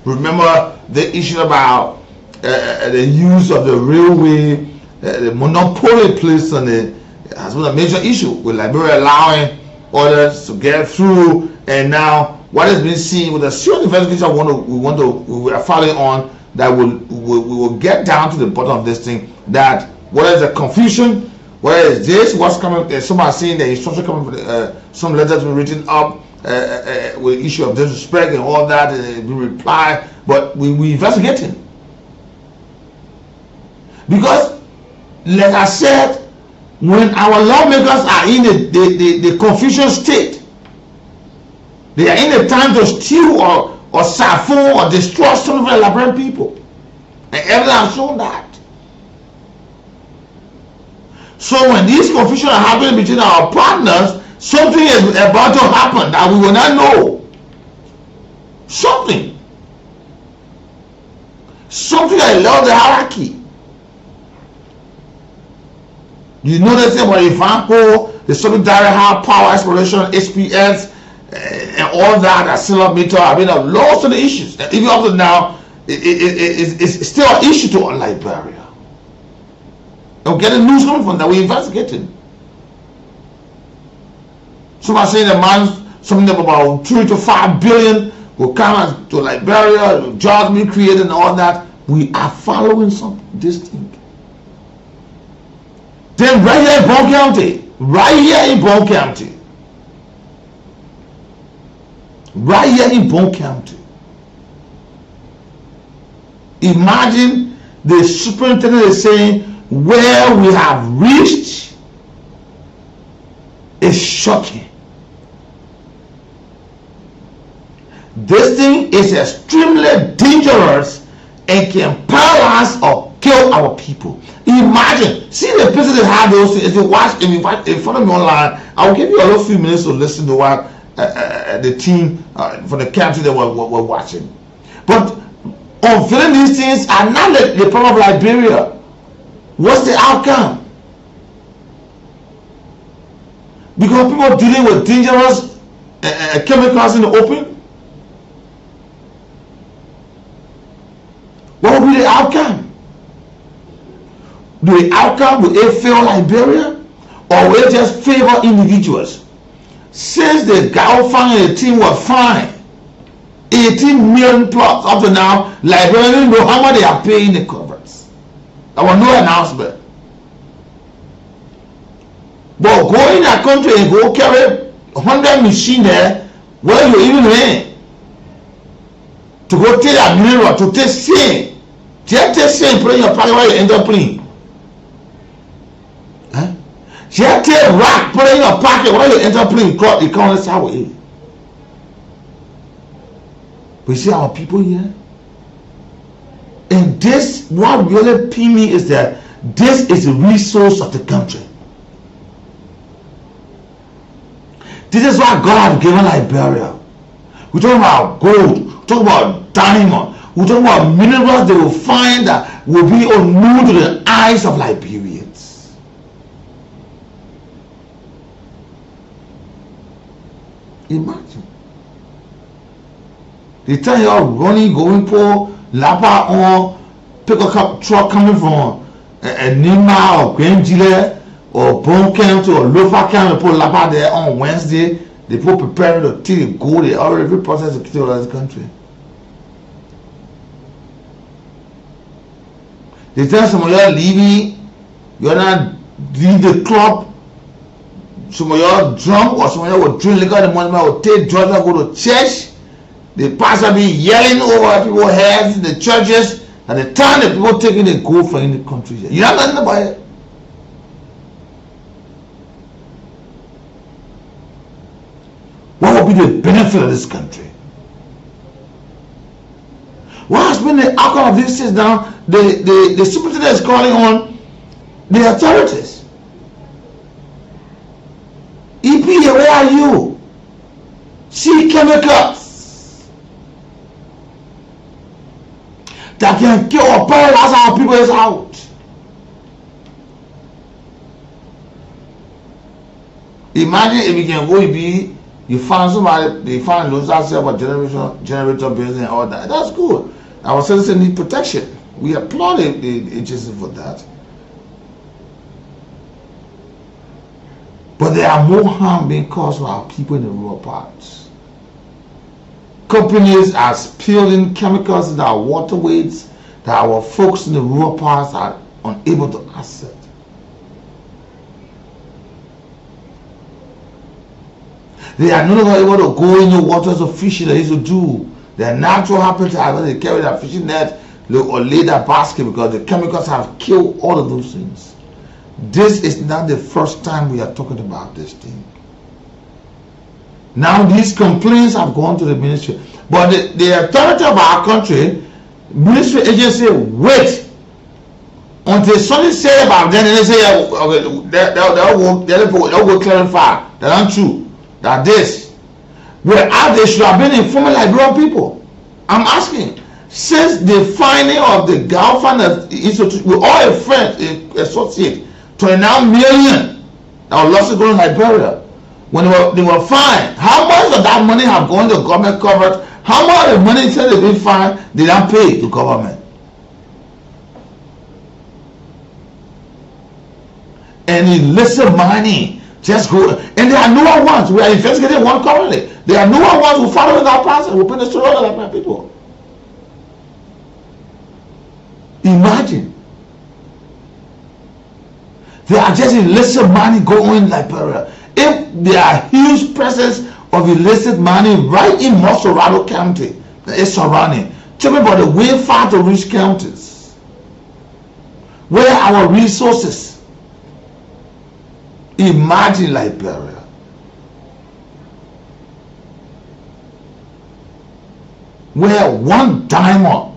Remember the issue about the use of the railway, the monopoly placed on it has been a major issue with Liberia allowing others to get through. And now what has been seen with a serious investigation we are following on, that we will get down to the bottom of this thing, that what is the confusion, where is this, what's coming, some are saying the instruction coming from some letters been written up with issue of disrespect and all that, we reply, but we investigating. Because like I said, when our lawmakers are in the confusion state, they are in the time to steal or siphon or destroy some of the Liberian people. And evidence has shown that. So when these confusions are happening between our partners, something is about to happen that we will not know. Something that allows the hierarchy. You know the thing about Ivanko, the Subject Direct Power Exploration, SPS, and all that, ArcelorMittal. I mean, lots of the issues. And even up to now, it's still an issue to Liberia. And we're getting news coming from that. We're investigating. Some are saying a man, something about 3 to 5 billion will come to Liberia, jobs be created and all that. We are following this thing. Then right here in Bone County, imagine the superintendent is saying where we have reached is shocking. This thing is extremely dangerous and can paralyze or kill our people. Imagine, see the person that have those things. If you watch, if you follow me online, I will give you a little few minutes to listen to what the team from the country that were watching. But unveiling these things are not the problem of Liberia. What's the outcome? Because people dealing with dangerous chemicals in the open. What will be the outcome? The outcome, will it fail Liberia, or will it just favor individuals? Since the GAOFAN and the team were fined 18 million plus up to now, Liberia don't know how much they are paying the coverts. There was no announcement. But go in that country and go carry 100 machine there, where you even in to go take that mineral, to take sin. Just take sin, put in your pocket while you end up clean. Just take rock, put it in your pocket while you enter up clean. You can't understand what it is. We see our people here. And this, what really pains me is that this is a resource of the country. This is what God has given Liberia. We're talking about gold, we're talking about diamond, we're talking about minerals they will find that will be unknown to the eyes of Liberians. Imagine. The time you're running, going for Lapa or pick a truck coming from Nima or Grenjile or Bone County or Lofa County, put Lapa there on Wednesday. They put preparing to take go. They already process the kill of this country. They tell some of you are leaving, you're not leaving the club. Some of you are drunk, or some of you will drink liquor in the morning, will take drugs and go to church. The pastor be yelling over people's heads in the churches, and the time the people taking the gold for in the country. You're not nothing about it. What will be the benefit of this country? What has been the outcome of this is now the superintendent is calling on the authorities. EPA, where are you? See chemicals that can kill or paralyze our people is out. Imagine if you can go you find somebody, they find those outside generator business and all that. That's good. Our citizens need protection. We applaud the agency for that. But there are more harm being caused by our people in the rural parts. Companies are spilling chemicals into our waterways that our folks in the rural parts are unable to access. They are no longer able to go in the waters of fishing they used to do. Their natural habitat, when they carry their fishing net or lay their basket, because the chemicals have killed all of those things. This is not the first time we are talking about this thing. Now these complaints have gone to the ministry. But the authority of our country, ministry agency, wait until something say about them, and they say, okay, they'll go clarify. That's not true. That this, where they should have been informing Liberian people. I'm asking, since the finding of the GAOFAN Institute, we all a friend, associate, 29 million that was lost going to Liberia. When they were fined, how much of that money have gone to government covered? How much of the money said they've been fined, they don't pay to government? And illicit money Just go. And there are newer ones. We are investigating one currently. There are newer ones who follow in our process. We put the story of my people. Imagine. There are just illicit money going in Liberia. If there are huge presence of illicit money right in Mosorado County, it's surrounding. Tell me about the way far to reach counties. Where are our resources? Imagine Liberia. Where one diamond,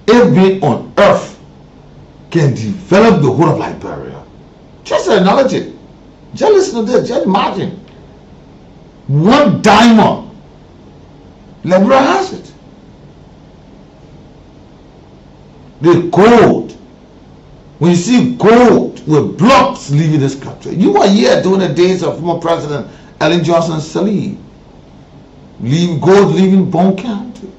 if being on earth, can develop the whole of Liberia. Just acknowledge it. Just listen to this. Just imagine. One diamond. Liberia has it. The gold. When you see gold with blocks leaving this country. You were here during the days of former President Ellen Johnson Sirleaf. Gold leaving Bone County.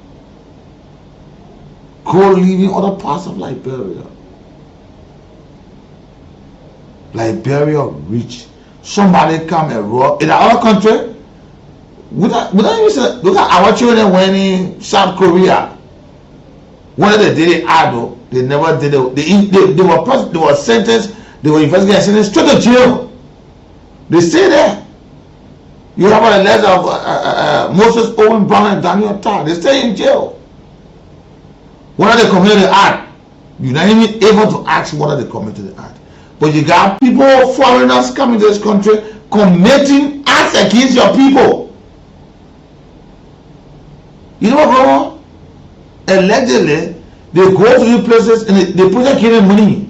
Gold leaving other parts of Liberia. Liberia rich. Somebody come and rob in our country. Look at our children when in South Korea. When they did it, they never did it. They were sentenced. They were investigated, sentenced straight to jail. They stay there. You have a letter of Moses Owen Brown and Daniel Tarr. They stay in jail. When they committed the act, you're not even able to ask whether they committed the act. But you got people, foreigners coming to this country, committing acts against your people. You know what going on? Allegedly, they go to these places and they put their getting money.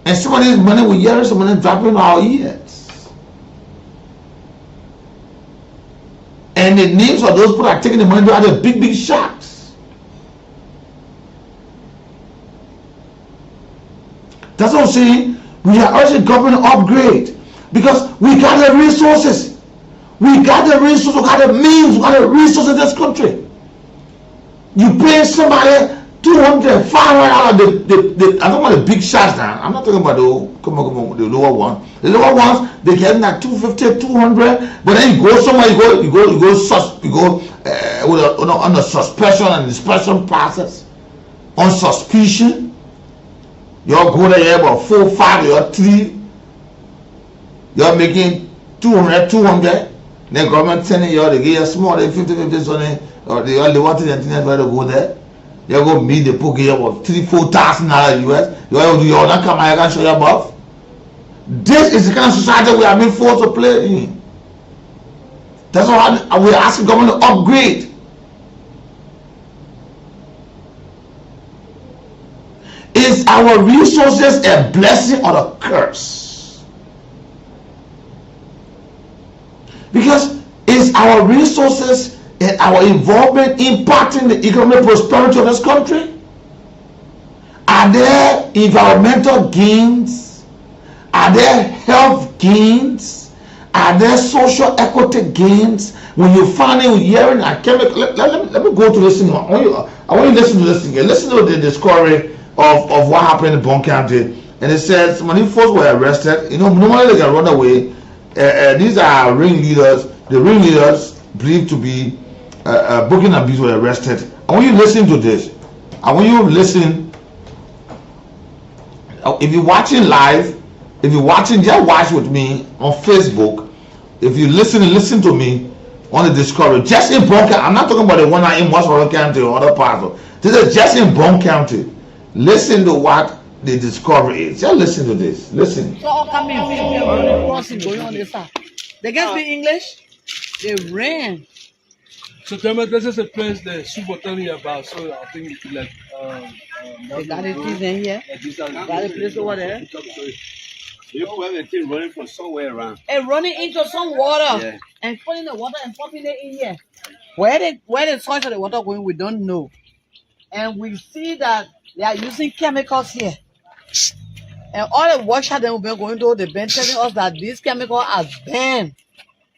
And some of this money we hear, some money dropping in our ears. And the names of those people that are taking the money, they are the big sharks. That's what I'm saying. We are urging government to upgrade because we got the resources. We got the resources, we got the means, we got the resources in this country. You pay somebody $200, $500. I'm talking about the big shots now. I'm not talking about the lower ones. The lower ones, they get like $250, $200. But then you go somewhere, you go on the suspension and inspection process. On suspicion. You're going there about 4, 5, you're 3. You're making 200. The government sending you, they give you small, they 50 something, or they only want the internet where to go there. You go meet the poke here about $3,000-4,000 US. You not come here and show your buff. This is the kind of society we are being forced to play in. That's why we're asking government to upgrade. Is our resources a blessing or a curse? Because is our resources and our involvement impacting the economic prosperity of this country? Are there environmental gains? Are there health gains? Are there social equity gains? When you find it, hearing a chemical, let me go to this thing. I want you to listen to this thing. Listen to the discovery of what happened in Bone County. And it says when these folks were arrested, normally they can run away. These are ringleaders. The ringleaders believed to be Booking and Beats were arrested. I want you to listen to this. I want you to listen. If you're watching live, just watch with me on Facebook. If you listen to me on the Discovery, just in Bone County. I'm not talking about the one in Mosorado County or other parts. This is just in Bone County. Listen to what the Discovery is. Just listen to this. Listen. So all coming crossing going on this side. They can speak English. They ran. So tell me, this is a place that Super telling you about. So I think it's like they got it in here. Got a place over there. You have a thing running from somewhere around. And running into some water and putting the water and pumping it in here. Where the source of the water going, we don't know. And we see that they are using chemicals here. And all the workshops that we've been going to, they've been telling us that these chemicals are banned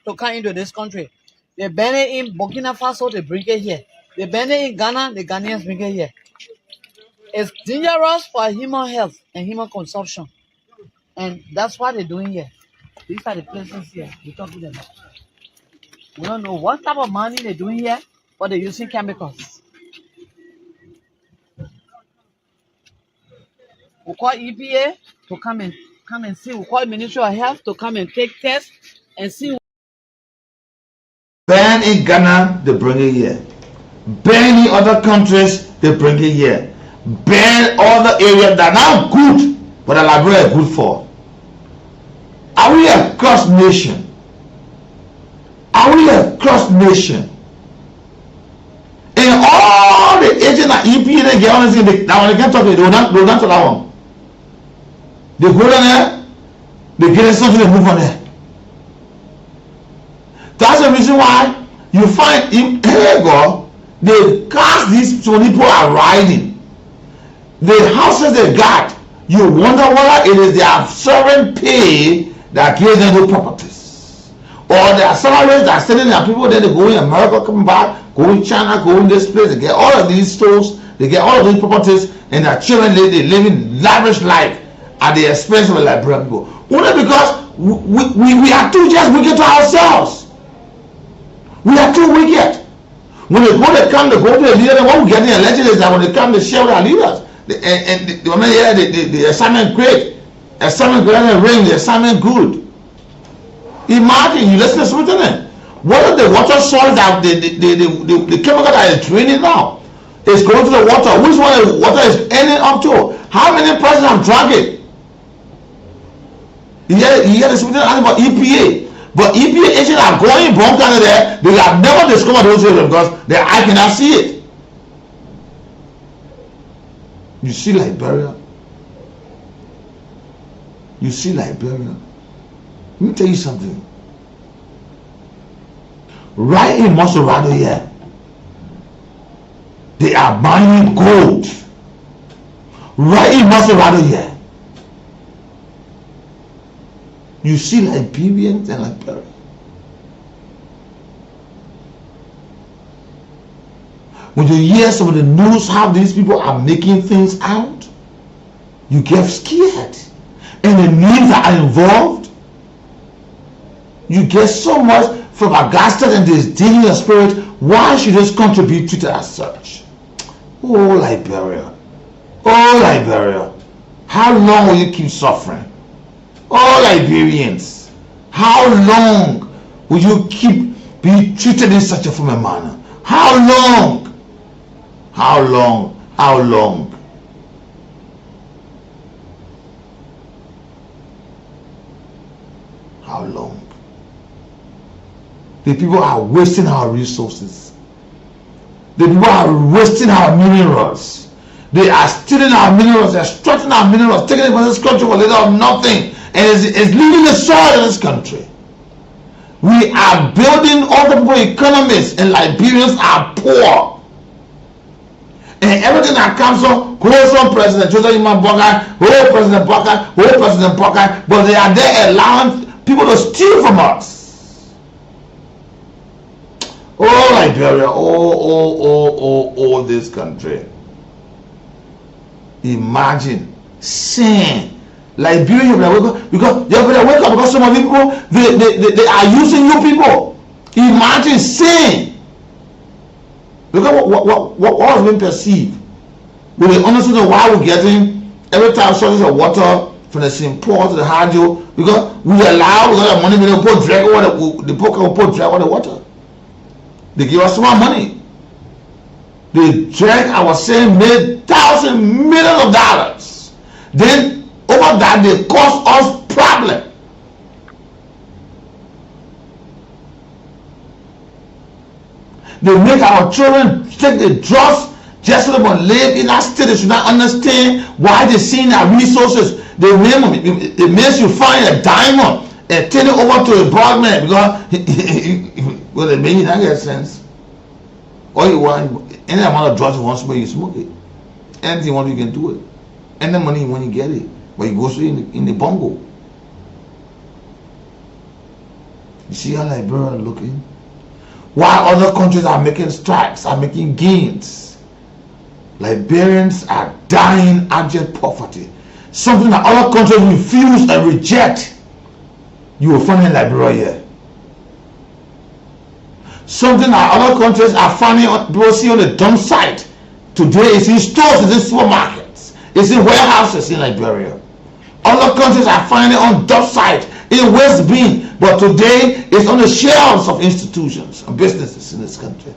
to come into this country. They ban it in Burkina Faso, they bring it here. They ban it in Ghana, the Ghanaians bring it here. It's dangerous for human health and human consumption. And that's what they're doing here. These are the places here we're talking about. We don't know what type of mining they're doing here, but they're using chemicals. We call EPA to come and see. We call Ministry of Health to come and take tests and see. Ban in Ghana, they bring it here. Ban in other countries, they bring it here. Ban other areas that are not good, but the Liberia is good for. Are we a cross nation? Are we a cross nation? And all the agents at EPA, they get on this thing, now when they can't talk, they will not talk that one. They go down there, they get something, they move on there. That's the reason why you find in Lagos, the cars these people are riding, the houses they got, you wonder whether it is their sovereign pay that gives them those properties, or their salaries that are sending their people there. They go in America, come back, go in China, go in this place. They get all of these stores, they get all of these properties, and their children they live in lavish life at the expense of the Liberian people. Only because we are too just wicked to ourselves. We are too wicked. When they come to the leader, what we get in the election is that when they come to share with our leaders, the assignment great, assignment greater than rain, the assignment good. Imagine, you listen to something. What are the water source that the chemical that is draining now is going to the water? Which one the water is ending up to? How many persons have drunk it? You hear the something about EPA. But EPA agents are going bunker there. They have never discovered those areas because their eye cannot see it. You see Liberia. You see Liberia. Let me tell you something. Right in Mosorado here, they are mining gold. Right in Mosorado here. You see Liberians and Liberia. When you hear some of the news how these people are making things out, you get scared. And the names that are involved, you get so much flabbergasted and disdain your spirit. Why should this contribute to that as such? Oh, Liberia. Oh, Liberia. How long will you keep suffering? Oh, Liberians, how long will you keep being treated in such a form of manner? How long? How long? How long? How long? The people are wasting our resources. The people are wasting our minerals. They are stealing our minerals, they are extracting our minerals, taking it from this country for little or nothing. And it's leaving the soil of this country. We are building all the people economies, and Liberians are poor. And everything that comes from President Joseph Nyeman Boakai, President Boakai, President Boakai, but they are there allowing people to steal from us. Oh, Liberia, oh, this country. Imagine sin. Liberia, you better wake up, because you better wake up because some of you people they are using you people. Imagine sin. Look at what was being perceived. We will understand why we're getting every time sources of water from the St. Paul to the Hajo, because we allow the money we put drag over the poker will put drag over the water. They give us more money. They drag our same made $1,000 million. Then over that they cause us problem. They make our children take the drugs just so they can live in that state. They should not understand why they're seeing our resources. They makes you find a diamond and turn it over to a broad man because well, they make it not get sense. All you want, any amount of drugs you want to smoke, you smoke it. Anything you want, you can do it. Any money when you get it, but you go straight in the bongo. You see how Liberia looking? While other countries are making strikes, are making gains. Liberians are dying abject poverty. Something that other countries refuse and reject. You will find in Liberia here. Something that other countries are finding people see on the dump site. Today it's in stores, it's in supermarkets, it's in warehouses in Liberia. Other countries are finding on dump site in West Benin, but today it's on the shelves of institutions and businesses in this country.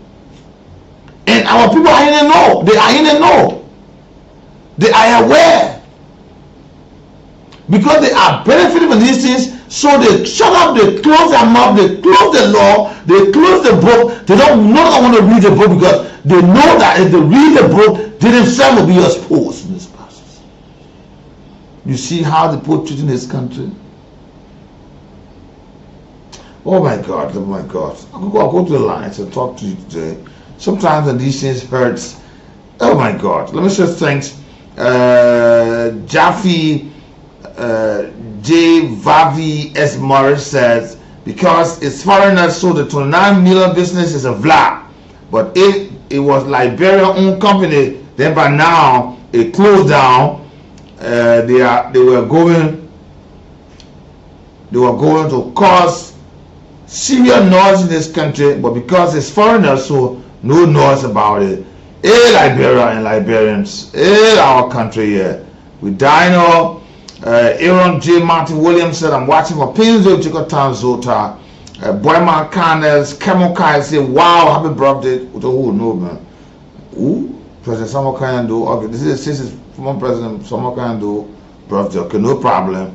And our people are in the know. They are in the know. They are aware. Because they are benefiting from these things, so they shut up, they close their mouth, they close the law, they close the book. They don't no longer want to read the book because they know that if they read the book, they themselves will be exposed in this process. You see how the poor treating this country? Oh my God, oh my God. I'll go to the lines and talk to you today. Sometimes when these things hurts, oh my God. Let me say thanks. Jaffe J. Vavi S. Morris says, because it's foreigners, so the 29 million business is a vlog. But if it was Liberia-owned company, then by now it closed down. They were going to cause serious noise in this country, but because it's foreigners, so no noise about it. Hey Liberia and Liberians, hey our country here. We dying up. Aaron J. Martin Williams said, I'm watching for Pinzo, Chicotown, Zota. Boyman Carnels, Camel Kai say, wow, happy birthday. Who no man? Who? President Samokandu. Okay, this is former President Samokandu birthday. Okay, no problem.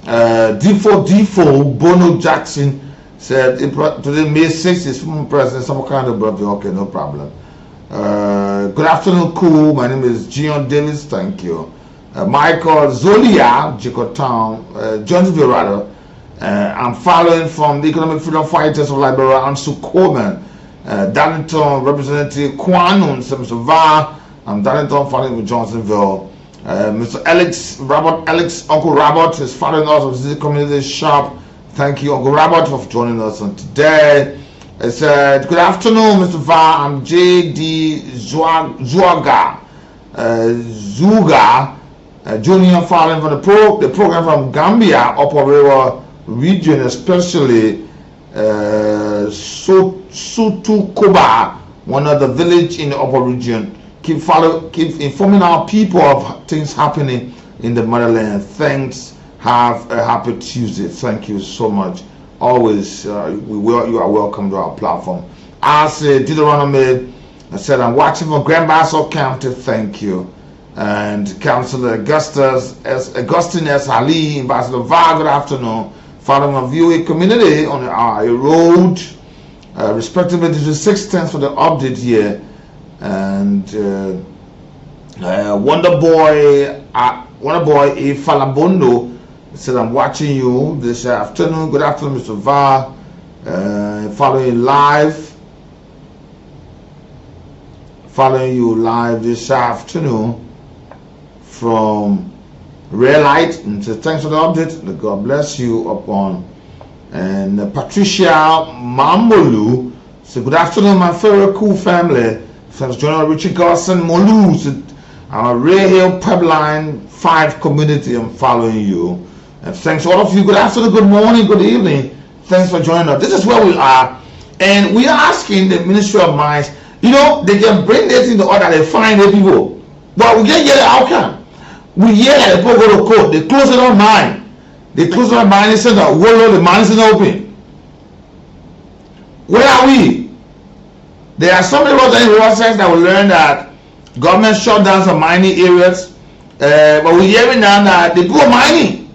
D4 Bono Jackson said today May 6th is former President Samokandu birthday. Okay, no problem. Good afternoon, cool. My name is Gion Davis. Thank you. Michael Zolia, Chicotown, Johnsonville rather. I'm following from the Economic Freedom Fighters of Liberia, Ansu Coleman, Darlington Representative Kwanun, Mr. Va. I'm Darlington following with Johnsonville. Mr. Robert Alex, Uncle Robert is following us with the community shop. Thank you, Uncle Robert, for joining us on today. I said, good afternoon, Mr. Va. I'm J.D. Zuaga. Junior following for the program from Gambia, Upper River region, especially Sutukuba, one of the village in the upper region. Keep informing our people of things happening in the motherland. Thanks. Have a happy Tuesday. Thank you so much. Always, you are welcome to our platform. As Deuteronomy said, I'm watching from Grand Bassa County. Thank you. And Councillor Augustine S. Ali, Ambassador Va, good afternoon. Following a VOA community on our road, respectively to the 610 for the update here. And Wonder Boy A. Falabondo said, I'm watching you this afternoon. Good afternoon, Mr. Va. Following you live this afternoon from Rare Light, and so thanks for the update. God bless you upon. And Patricia Mamolu said, good afternoon, my favorite cool family. Thanks General Richard Garson Molu, our Ray Hill Pipeline 5 community. I'm following you. And thanks all of you. Good afternoon, good morning, good evening. Thanks for joining us. This is where we are, and we are asking the Ministry of Mines. You know, they can bring this into order. They find the people, but we can't get the outcome. We hear that the people go to court, they close it on mine. They close it on mining center, the mine is open. Where are we? There are some people in the process that will learn that government shut down some mining areas, but we're hearing now that they go mining.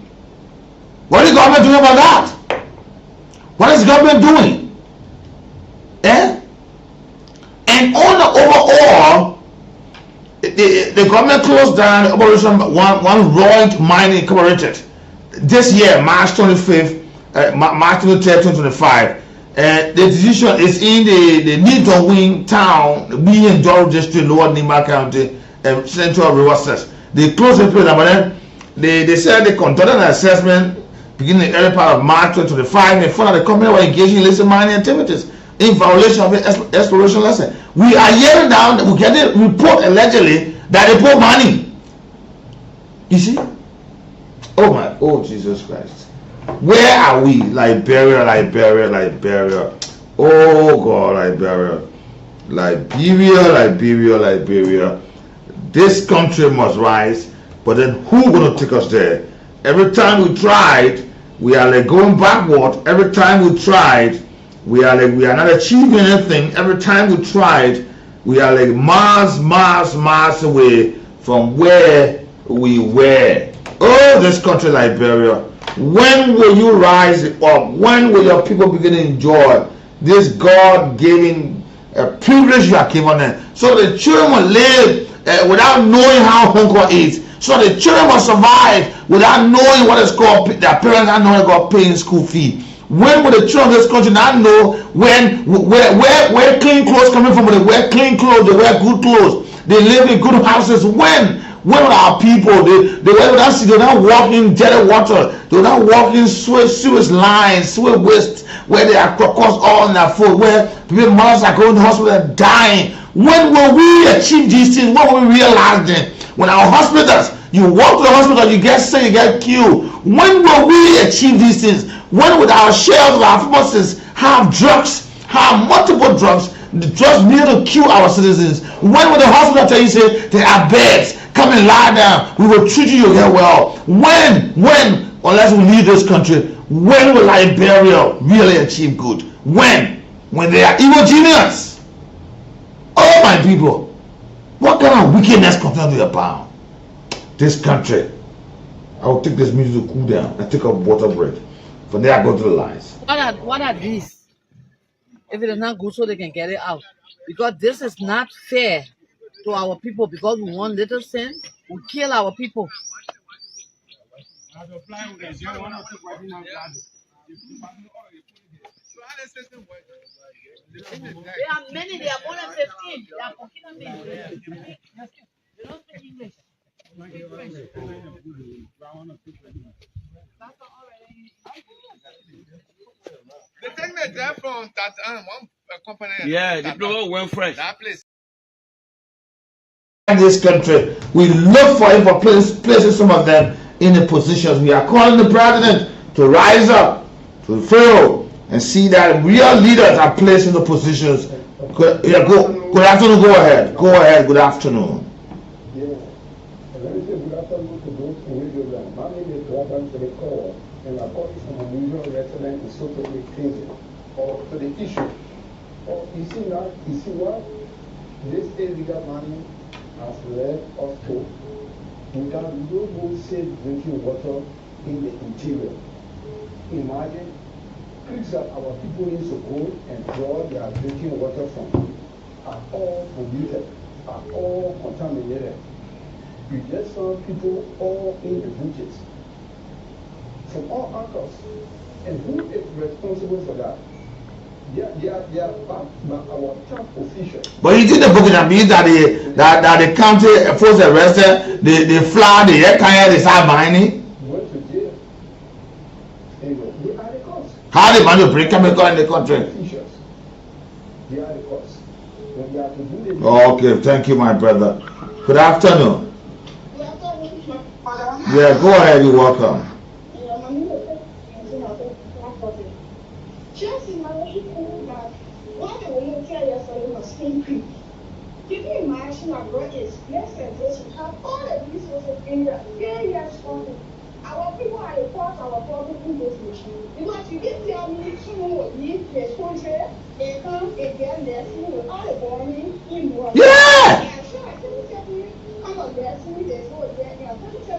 What is the government doing about that? What is the government doing? And on the overall, the government closed down the operation one Roy Mining Incorporated this year, March 25th, March 23rd, 2025. The decision is in the Newton Wing town, B and George District, Lower Nima County, Central Rivers. They closed the place, but then they said they conducted an assessment beginning the early part of March 2025. They found that the company were engaging in illicit mining activities. in violation of the exploration license. We are hearing now that we get a report allegedly that they put money. You see? Oh Jesus Christ. Where are we? Liberia. Oh God, Liberia. This country must rise, but then who gonna take us there? Every time we tried, we are like going backward. Every time we tried, we are not achieving anything. Every time we tried, we are like miles away from where we were. Oh, this country, Liberia. When will you rise up? When will your people begin to enjoy this God-given privilege you are given them? So the children will live without knowing how hunger is. So the children will survive without knowing what is called, their parents not knowing about paying school fee. When will the children of this country not know where clean clothes coming from? They wear clean clothes, they wear good clothes, they live in good houses. When will our people, they not walk in dirty water, they not walk in sewage lines, sewage waste, where they are crocodiles all in their food, where people, mothers are going to hospital and dying. When will we achieve these things? When will we realize them? When our hospitals, you walk to the hospital, you get sick, you get killed. When will we achieve these things? When will our shelves, our pharmacies have drugs, have multiple drugs, the drugs needed to kill our citizens? When will the hospital tell you, say, there are beds, come and lie down, we will treat you, you'll get well? When, unless we leave this country, when will Liberia really achieve good? When they are evil genius? Oh my people, what kind of wickedness continue to abound? This country. I will take this music to cool down and take up water break. From there I go to the lines. What are these? If it is not good, so they can get it out. Because this is not fair to our people. Because we want little sin, we kill our people. There are many, they are more than 15. They are Burkina Faso. They don't speak English. They take me there from Tatan, one company. Yeah, the people went fresh. That place. In this country, we look for him for placing some of them in the positions. We are calling the president to rise up, to fill, and see that real leaders are placed in the positions. Good afternoon, go ahead, good afternoon. And according to some unusual resident is so totally crazy or to the issue. Or you see what this illegal money has led us to. We can go save drinking water in the interior. Imagine creeks that our people used to go and draw their drinking water from are all polluted, are all contaminated. We just found people all in the bushes from all angles. And who is responsible for that? They are backed by our top officials. But you did the book that means that the county force arrested, they fly, the air carrier, they start mining. Went to jail. Anyway, they are the cause. How they manage to bring chemical in the country? Officials. They are the cause. When they are to do the Okay, thank you, my brother. Good afternoon. Yeah, go ahead, you're welcome. Can you imagine our brothers, less than this, we have all the resources in the various funding. Our people are a part of our public investigation. Because you didn't tell me to leave the country, they come again, they're seeing with all the bombing in war. Yeah!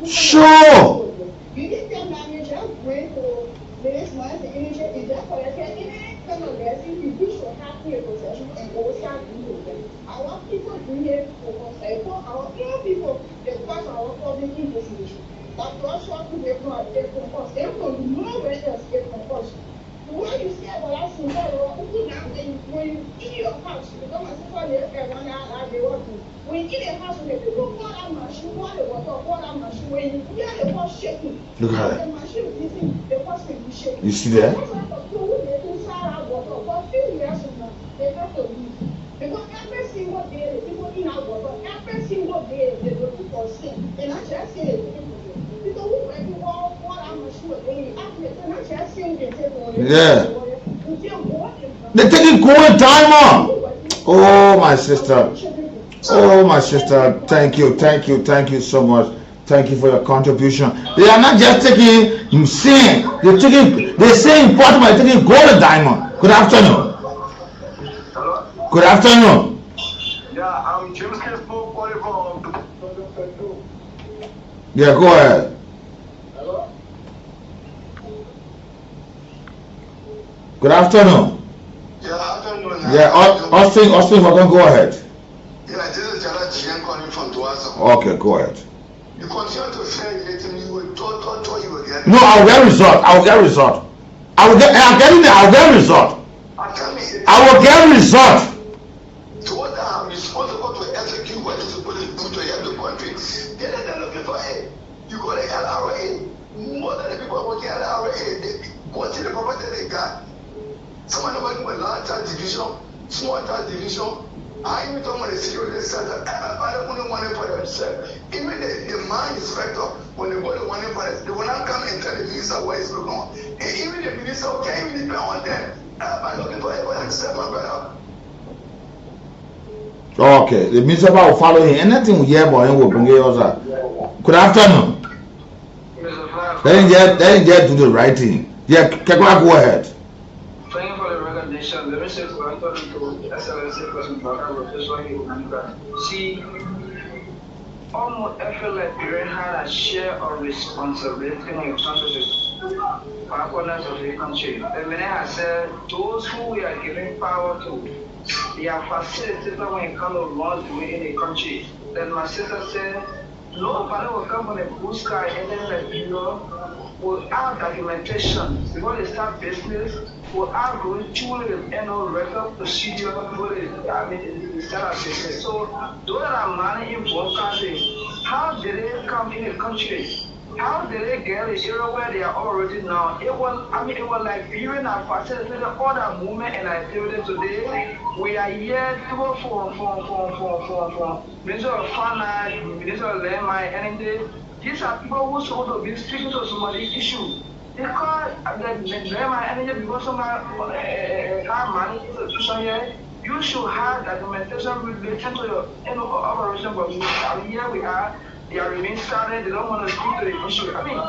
Sure! You didn't tell me just wait for the next month, the energy is just for the second. Some of the people should have their possession and also our people do it for our people, they pass our public investigation. But also to be brought their compost. They don't know where else get compost. When you say about us, when you in your house, you don't have to call everyone out they want to. When you in a house, they go pour that machine, pour that machine, when you hear the pot shaking. Look at the machine is the pot shaking. You see that? they have to leave. Because every single day, the people in our world, every single day, they looking for sin. And I just say it. Because who might be all what I'm sure they and I just say it. Yeah. They're taking gold diamond. Oh, my sister. Oh, my sister. Thank you so much. Thank you for your contribution. They are not just taking sin. They're saying important by taking gold and diamond. Good afternoon. Hello? Good afternoon. Yeah, I'm James Crespo calling from. Yeah, go ahead. Hello? Good afternoon. Yeah, afternoon. Yeah, Austin, go ahead. Yeah, this is Jala Jian calling from Tuasa. Okay, go ahead. You continue to say anything you will talk you again. No, I'll get result. I'll get result. I'll get result. I will get result. So what I'm responsible to execute what is supposed to do to help the country. They're looking for aid. You go to LRA. More than the people working at LRA, they go to the property they got. Someone working with large tax division, small tax division. I even don't want to see you this center. I don't want to want it for themselves. Even the mine inspector, when they go to one for it, they will not come and tell the minister where it's going on. And even the minister can't even depend on them. I'm looking for it for themselves, my brother. Okay, the minister will follow him. Anything we hear about him will bring it also. Good afternoon. They didn't get do the right thing. Yeah, Kekwa, go ahead. Thank you for the recognition. Let me say to Anthony to SLC President Bakar. See, almost every Liberian had a share of responsibility in the corners of the country. The minute I said, those who we are giving power to, they are facilitated when it comes to laws in the country. Then my sister said, nobody will come from the blue sky and then let you know will have documentation before they start business, will have going through the annual record procedure before they start a business. So those that are money in one country, how did they come in the country? How did they get the area where they are already now? It was like viewing and facilitating all that movement and activity today. We are here to go for Minister of Finance, Minister of Land, anything. These are people who are supposed to be speaking to somebody's issue. They call the energy because somebody have money institution here. You should have documentation related to your operation, but here we are. They are remain silent. They don't want to speak to the issue. I mean,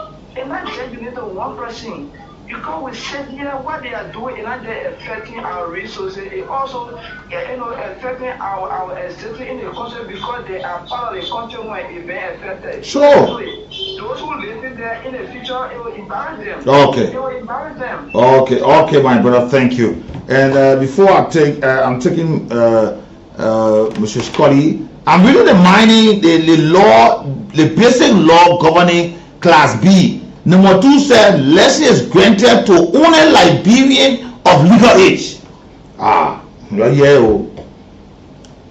imagine you need one person. You go with sit here, what they are doing, and they're affecting our resources. It also, affecting our existence in the country because they are part of the country where it may affected. Sure. Those who live in there in the future, it will embarrass them. Okay. It will embarrass them. Okay, my brother, thank you. And before I take, I'm taking Mr. Scully. I'm reading the law, the basic law governing Class B. Number 2 said, lessee is granted to only Liberian of legal age.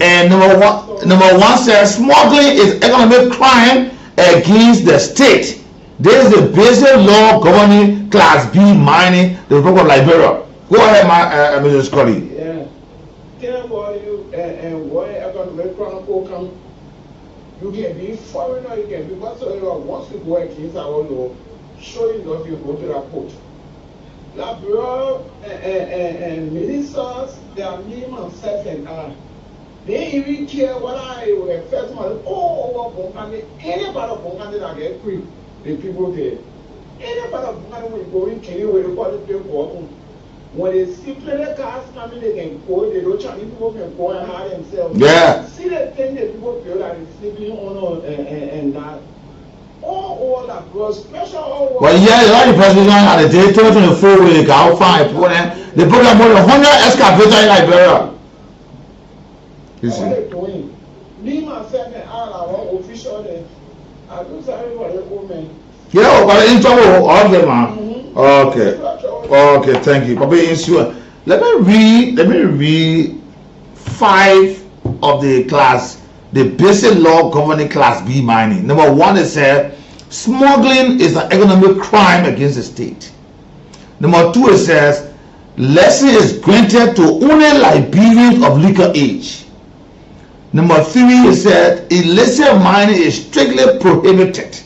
And number one says, smuggling is economic crime against the state. This is the basic law governing Class B mining, the Republic of Liberia. Go ahead, Mr. Scully. Yeah. Tell you and what economic chronicle come. You can be foreign or you can be whatsoever. Once you go against our law, sure enough you go to that court. Liberia and ministers, they are minimum self and I. They even care what I will affect my over Bongani, any part of Bongani that get free, the people there. Any part of Bongani will go in Kenya where the quality people. When they see plenty cars coming, they can go, they don't Chinese people can go and hide themselves. Yeah. See the thing that people feel that is sleeping on and that. All that was special. Well, yeah, the president had a day 2024 with the cow fight. They put up more than 100 excavators in Liberia. You see? What they doing? Me, myself, and our official there. I do sorry for the woman. Yeah, but in trouble, okay, man. Okay, thank you. Let me read 5 of the basic law governing Class B mining. Number 1, it says smuggling is an economic crime against the state. Number 2, it says lesson is granted to only Liberians of legal age. Number 3, it said illicit mining is strictly prohibited.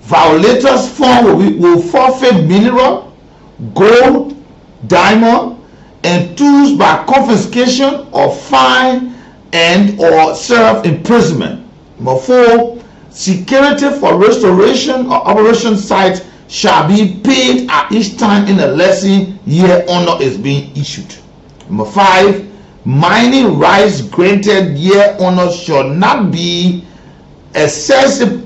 Violators will forfeit mineral, gold, diamond, and tools by confiscation or fine and or serve imprisonment. Number 4, security for restoration or operation sites shall be paid at each time in a lesson year honor is being issued. Number 5, mining rights granted year honor shall not be assignable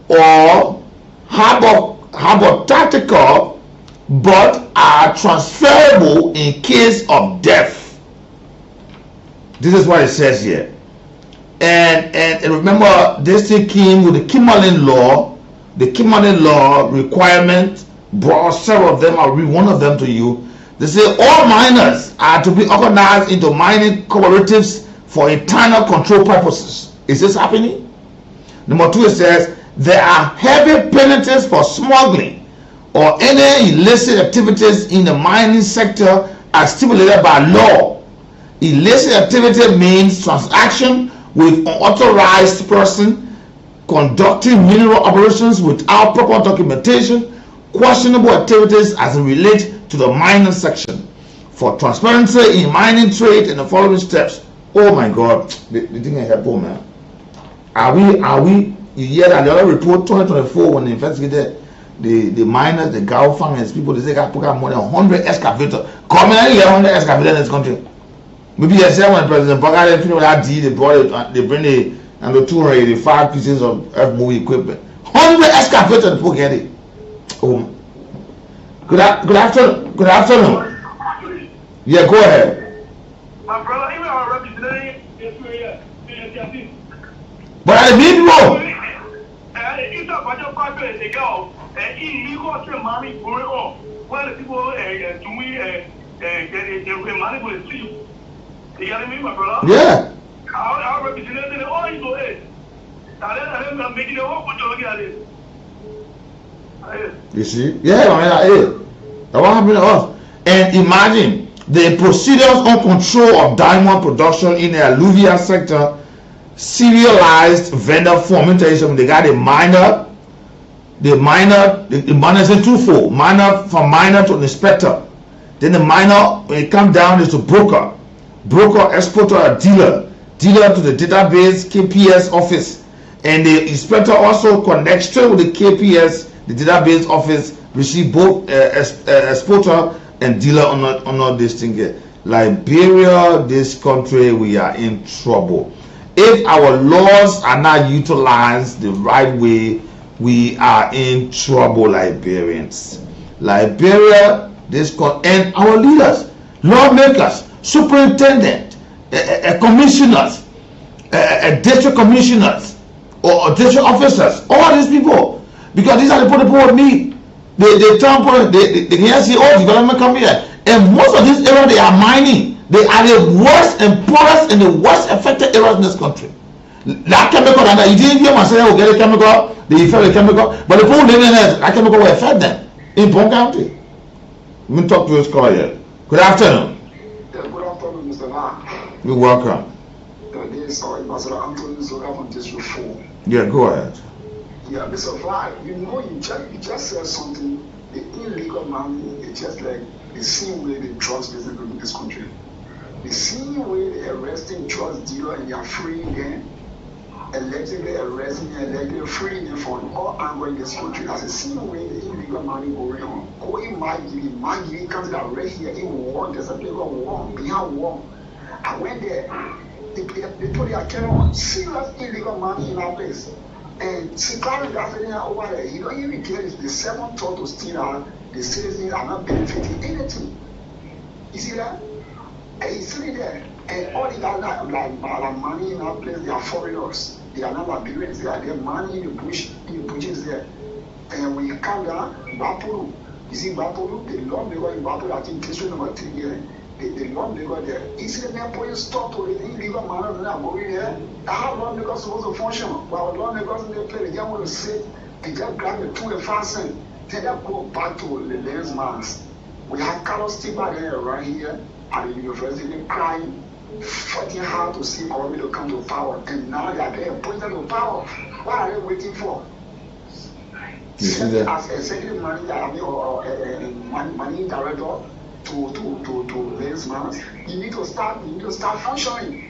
or hypothetical, but are transferable in case of death. This is what it says here. And remember, this thing came with the Kimberlin law. The Kimberlin law requirement brought several of them. I'll read one of them to you. They say all miners are to be organized into mining cooperatives for internal control purposes. Is this happening? Number 2, it says there are heavy penalties for smuggling or any illicit activities in the mining sector as stipulated by law. Illicit activity means transaction with unauthorized person, conducting mineral operations without proper documentation, questionable activities as it relates to the mining section. For transparency in mining trade and the following steps. Oh my God, the thing I help, man. Are we? You hear that the other report 2024 when they investigated the miners, the Gao farmers, people, they say got put out more than 100 excavators. Commonly 100 excavators in this country. Maybe you say when President Bogart finished with that deal, they bring the 285 pieces of earth moving equipment. 100 excavators people get it. Oh. Good afternoon. Yeah, go ahead. My brother, even our representative is here. But I mean, bro. It's a bunch of people they go and illegal money going on. While the people doing money for the sleep. You got me, my brother? Yeah. Our representative all into it. And then making the whole bunch of look at it. You see? Yeah, I mean, that what happened to us. And imagine the procedures on control of diamond production in the alluvial sector. Serialized vendor form. Let me tell you something. They got a miner. The miner is in twofold. From miner to inspector. Then the miner, when it comes down, is a broker. Broker, exporter, or dealer. Dealer to the database KPS office. And the inspector also connects straight with the KPS, the database office, receive both exporter and dealer on all this thing here. Liberia, this country, we are in trouble. If our laws are not utilized the right way, we are in trouble, Liberians. Liberia, and our leaders, lawmakers, superintendent, commissioners, district commissioners, or district officers, all these people, because these are the people we need. They can see, oh, development come here. And most of these areas they are mining. They are the worst and poorest and the worst affected areas in this country. That chemical, and you didn't hear myself get a chemical, they felt the chemical, but the people living there, that chemical will affect them in Pong County. Let me talk to this call here. Good afternoon. Yeah, good afternoon, Mr. Mark. You're welcome. This is Ambassador Anthony Zoga from District 4. Yeah, go ahead. Yeah, Mr. Fly, you just said something. The illegal money is just like the same way the drugs business in this country. The same way they arresting drug dealer and they are freeing them, allegedly arresting and allegedly freeing them from all angles in this country. That's the same way the illegal money going on. Going Maggie comes out right here in war. There's a bigger war, behind war. And when they put their camera on, serious illegal money in our place. And Sikari gasoline over there, you don't even get it. The 7 ton to steal out, the citizens are not benefiting anything. You see that? And he's sitting there, and all the guys like money in our place, they are foreigners. They are not Liberians. They are their money in the bushes there. And when you come down, Bapuru, you see Bapuru, the lawmaker in Bapuru, I think district number 3 here, the lawmaker there. You see the man putting stop to the illegal money that going there. How lawmakers supposed to function? But lawmakers in the place, they just want to sit and just grab the 2 and 5 cents. Then they go back to the landsman's. We have Carlos Tiba there right here at the university crying, fighting hard to see government to come to power, and now they are there appointed to power. What are they waiting for? As executive manager, or managing director to raise money, you need to start functioning.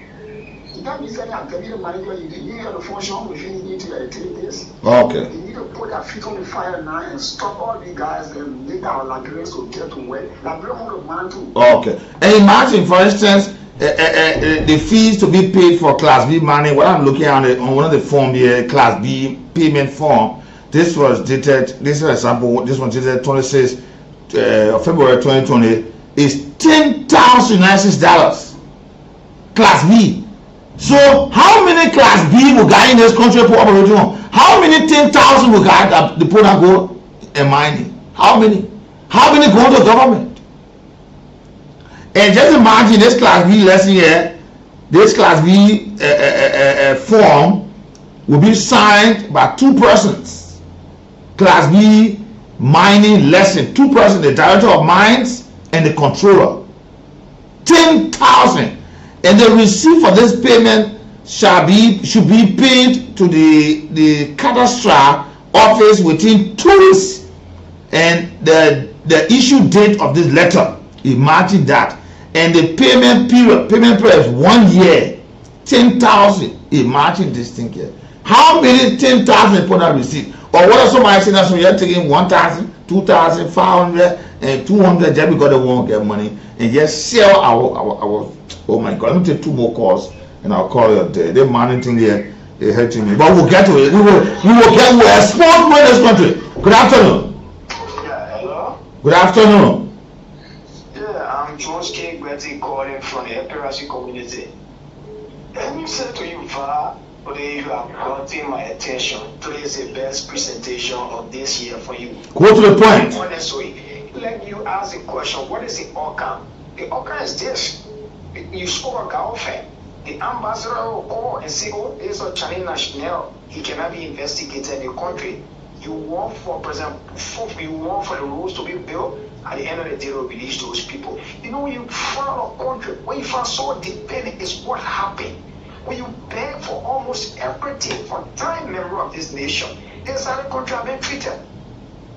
You don't need any executive manager, you need to function within 80 days. Okay. You need to put that feet on the fire now and stop all the guys and make our Liberians to get to work. Liberians want to man too. Okay. And imagine, for instance, the fees to be paid for Class B money. What I'm looking at on one of the form here, Class B payment form. This was dated. This is an example. This one dated 26 February 2020. Is $10,096. Class B. So how many Class B will guy in this country put operating on? How many 10,000 will guy the put and go and mining? How many? How many go to government? And just imagine this Class B lesson here. This Class B form will be signed by 2 persons. Class B mining lesson, 2 persons, the director of mines and the controller. 10,000. And the receipt for this payment should be paid to the cadastral office within 2 weeks. And the issue date of this letter, imagine that. And the payment period is 1 year. 10,000. Imagine this thing here. How many 10,000 put that receipt? Or what are somebody saying that so you're taking 1,000, 2,000, 500, and 200 just because they won't get money and just sell our oh my God, let me take 2 more calls and I'll call you a day. They're monitoring here, they're hurting me. But we'll get to it. We will get to a small in this country. Good afternoon. Yeah, hello? Good afternoon. Yeah, I'm George K. Betty calling from the Eperasi community. Let me say to you, Va, today you have gotten my attention. Today is the best presentation of this year for you. Go to the point. Honestly, let you ask the question, what is the outcome? The outcome is this. You spoke of Gaofen. The ambassador will call and say, oh, this is a Chinese national. He cannot be investigated in the country. You want for President, you want for the rules to be built. At the end of the day, they'll release those people. You know, when you find a country, when you find so dependent, is what happened. When you beg for almost everything for time member of this nation, this other country have been treated.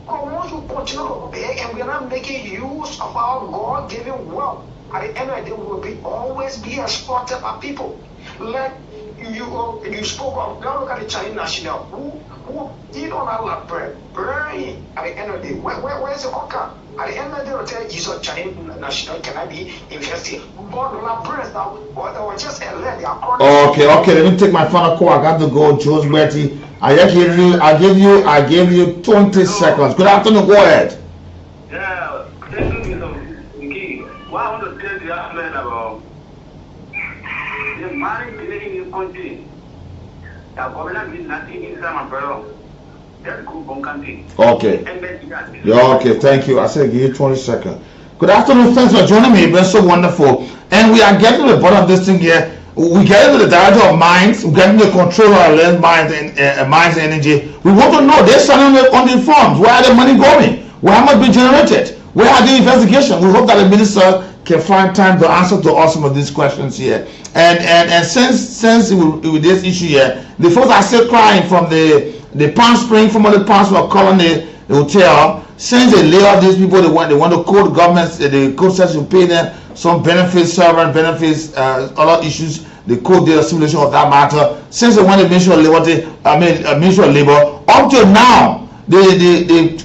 But once we continue to beg and we're not making use of our God-given wealth, at the end of the day, we will always be exploited by people. Like you spoke of, now look at the Chinese national who eat on our bread, burning. At the end of the day, where's the outcome? At the end of the day, they'll tell you, he's a Chinese national, cannot be investigated. But the bread now, or just elect, they are Okay, let me take my final call. I got to go, George Betty. I gave you 20 seconds. Good afternoon, go ahead. Yeah, what I want to tell the young man about the money living in the country. The government is nothing inside my brother. That's good for country. Okay. Yeah, okay, thank you. I said give you 20 seconds. Good afternoon, thanks for joining me. It's been so wonderful. And we are getting to the bottom of this thing here. We get into the director of mines, we get into the controller of land mines and mines and energy. We want to know, they're selling on the farms. Where are the money going? Where how much being generated? Where are the investigations? We hope that the minister can find time to answer to all some of these questions here. And since with this issue here, the folks are still crying from the Palm Spring, from the Palm Spring calling the hotel. Since they lay off these people, they want to code governments, the code says to pay them some benefits, servant benefits, other issues. The code the simulation of that matter. Since they want the Ministry of Labor, Ministry of Labor, up till now, the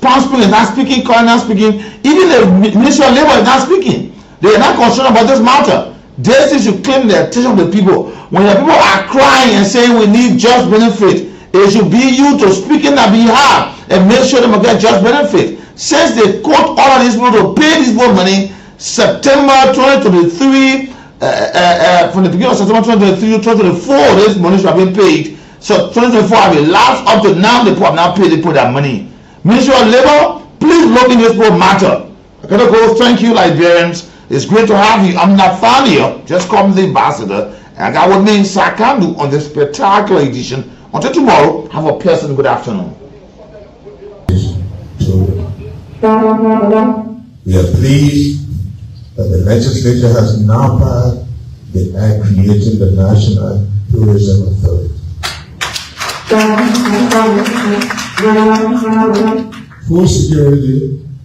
Palm Spring is not speaking, Colin not speaking, even the Ministry of Labor is not speaking. They are not concerned about this matter. This is to claim the attention of the people. When the people are crying and saying we need just benefit, it should be you to speak in their behalf and make sure they get just benefit. Since they quote all of these people to pay these people money, September 2023, from the beginning of September 2023 to 2024, this money should have been paid. So 2024 have elapsed up to now. The people have now paid their money. Ministry of Labor, please look in this whole matter. I gotta go. Thank you, Liberians. It's great to have you. I'm Nathaniel, just call me the ambassador. And I got with me Sakandu on this spectacular edition. Until tomorrow, have a pleasant good afternoon. We are pleased that the legislature has now passed the act creating the National Tourism Authority. Full security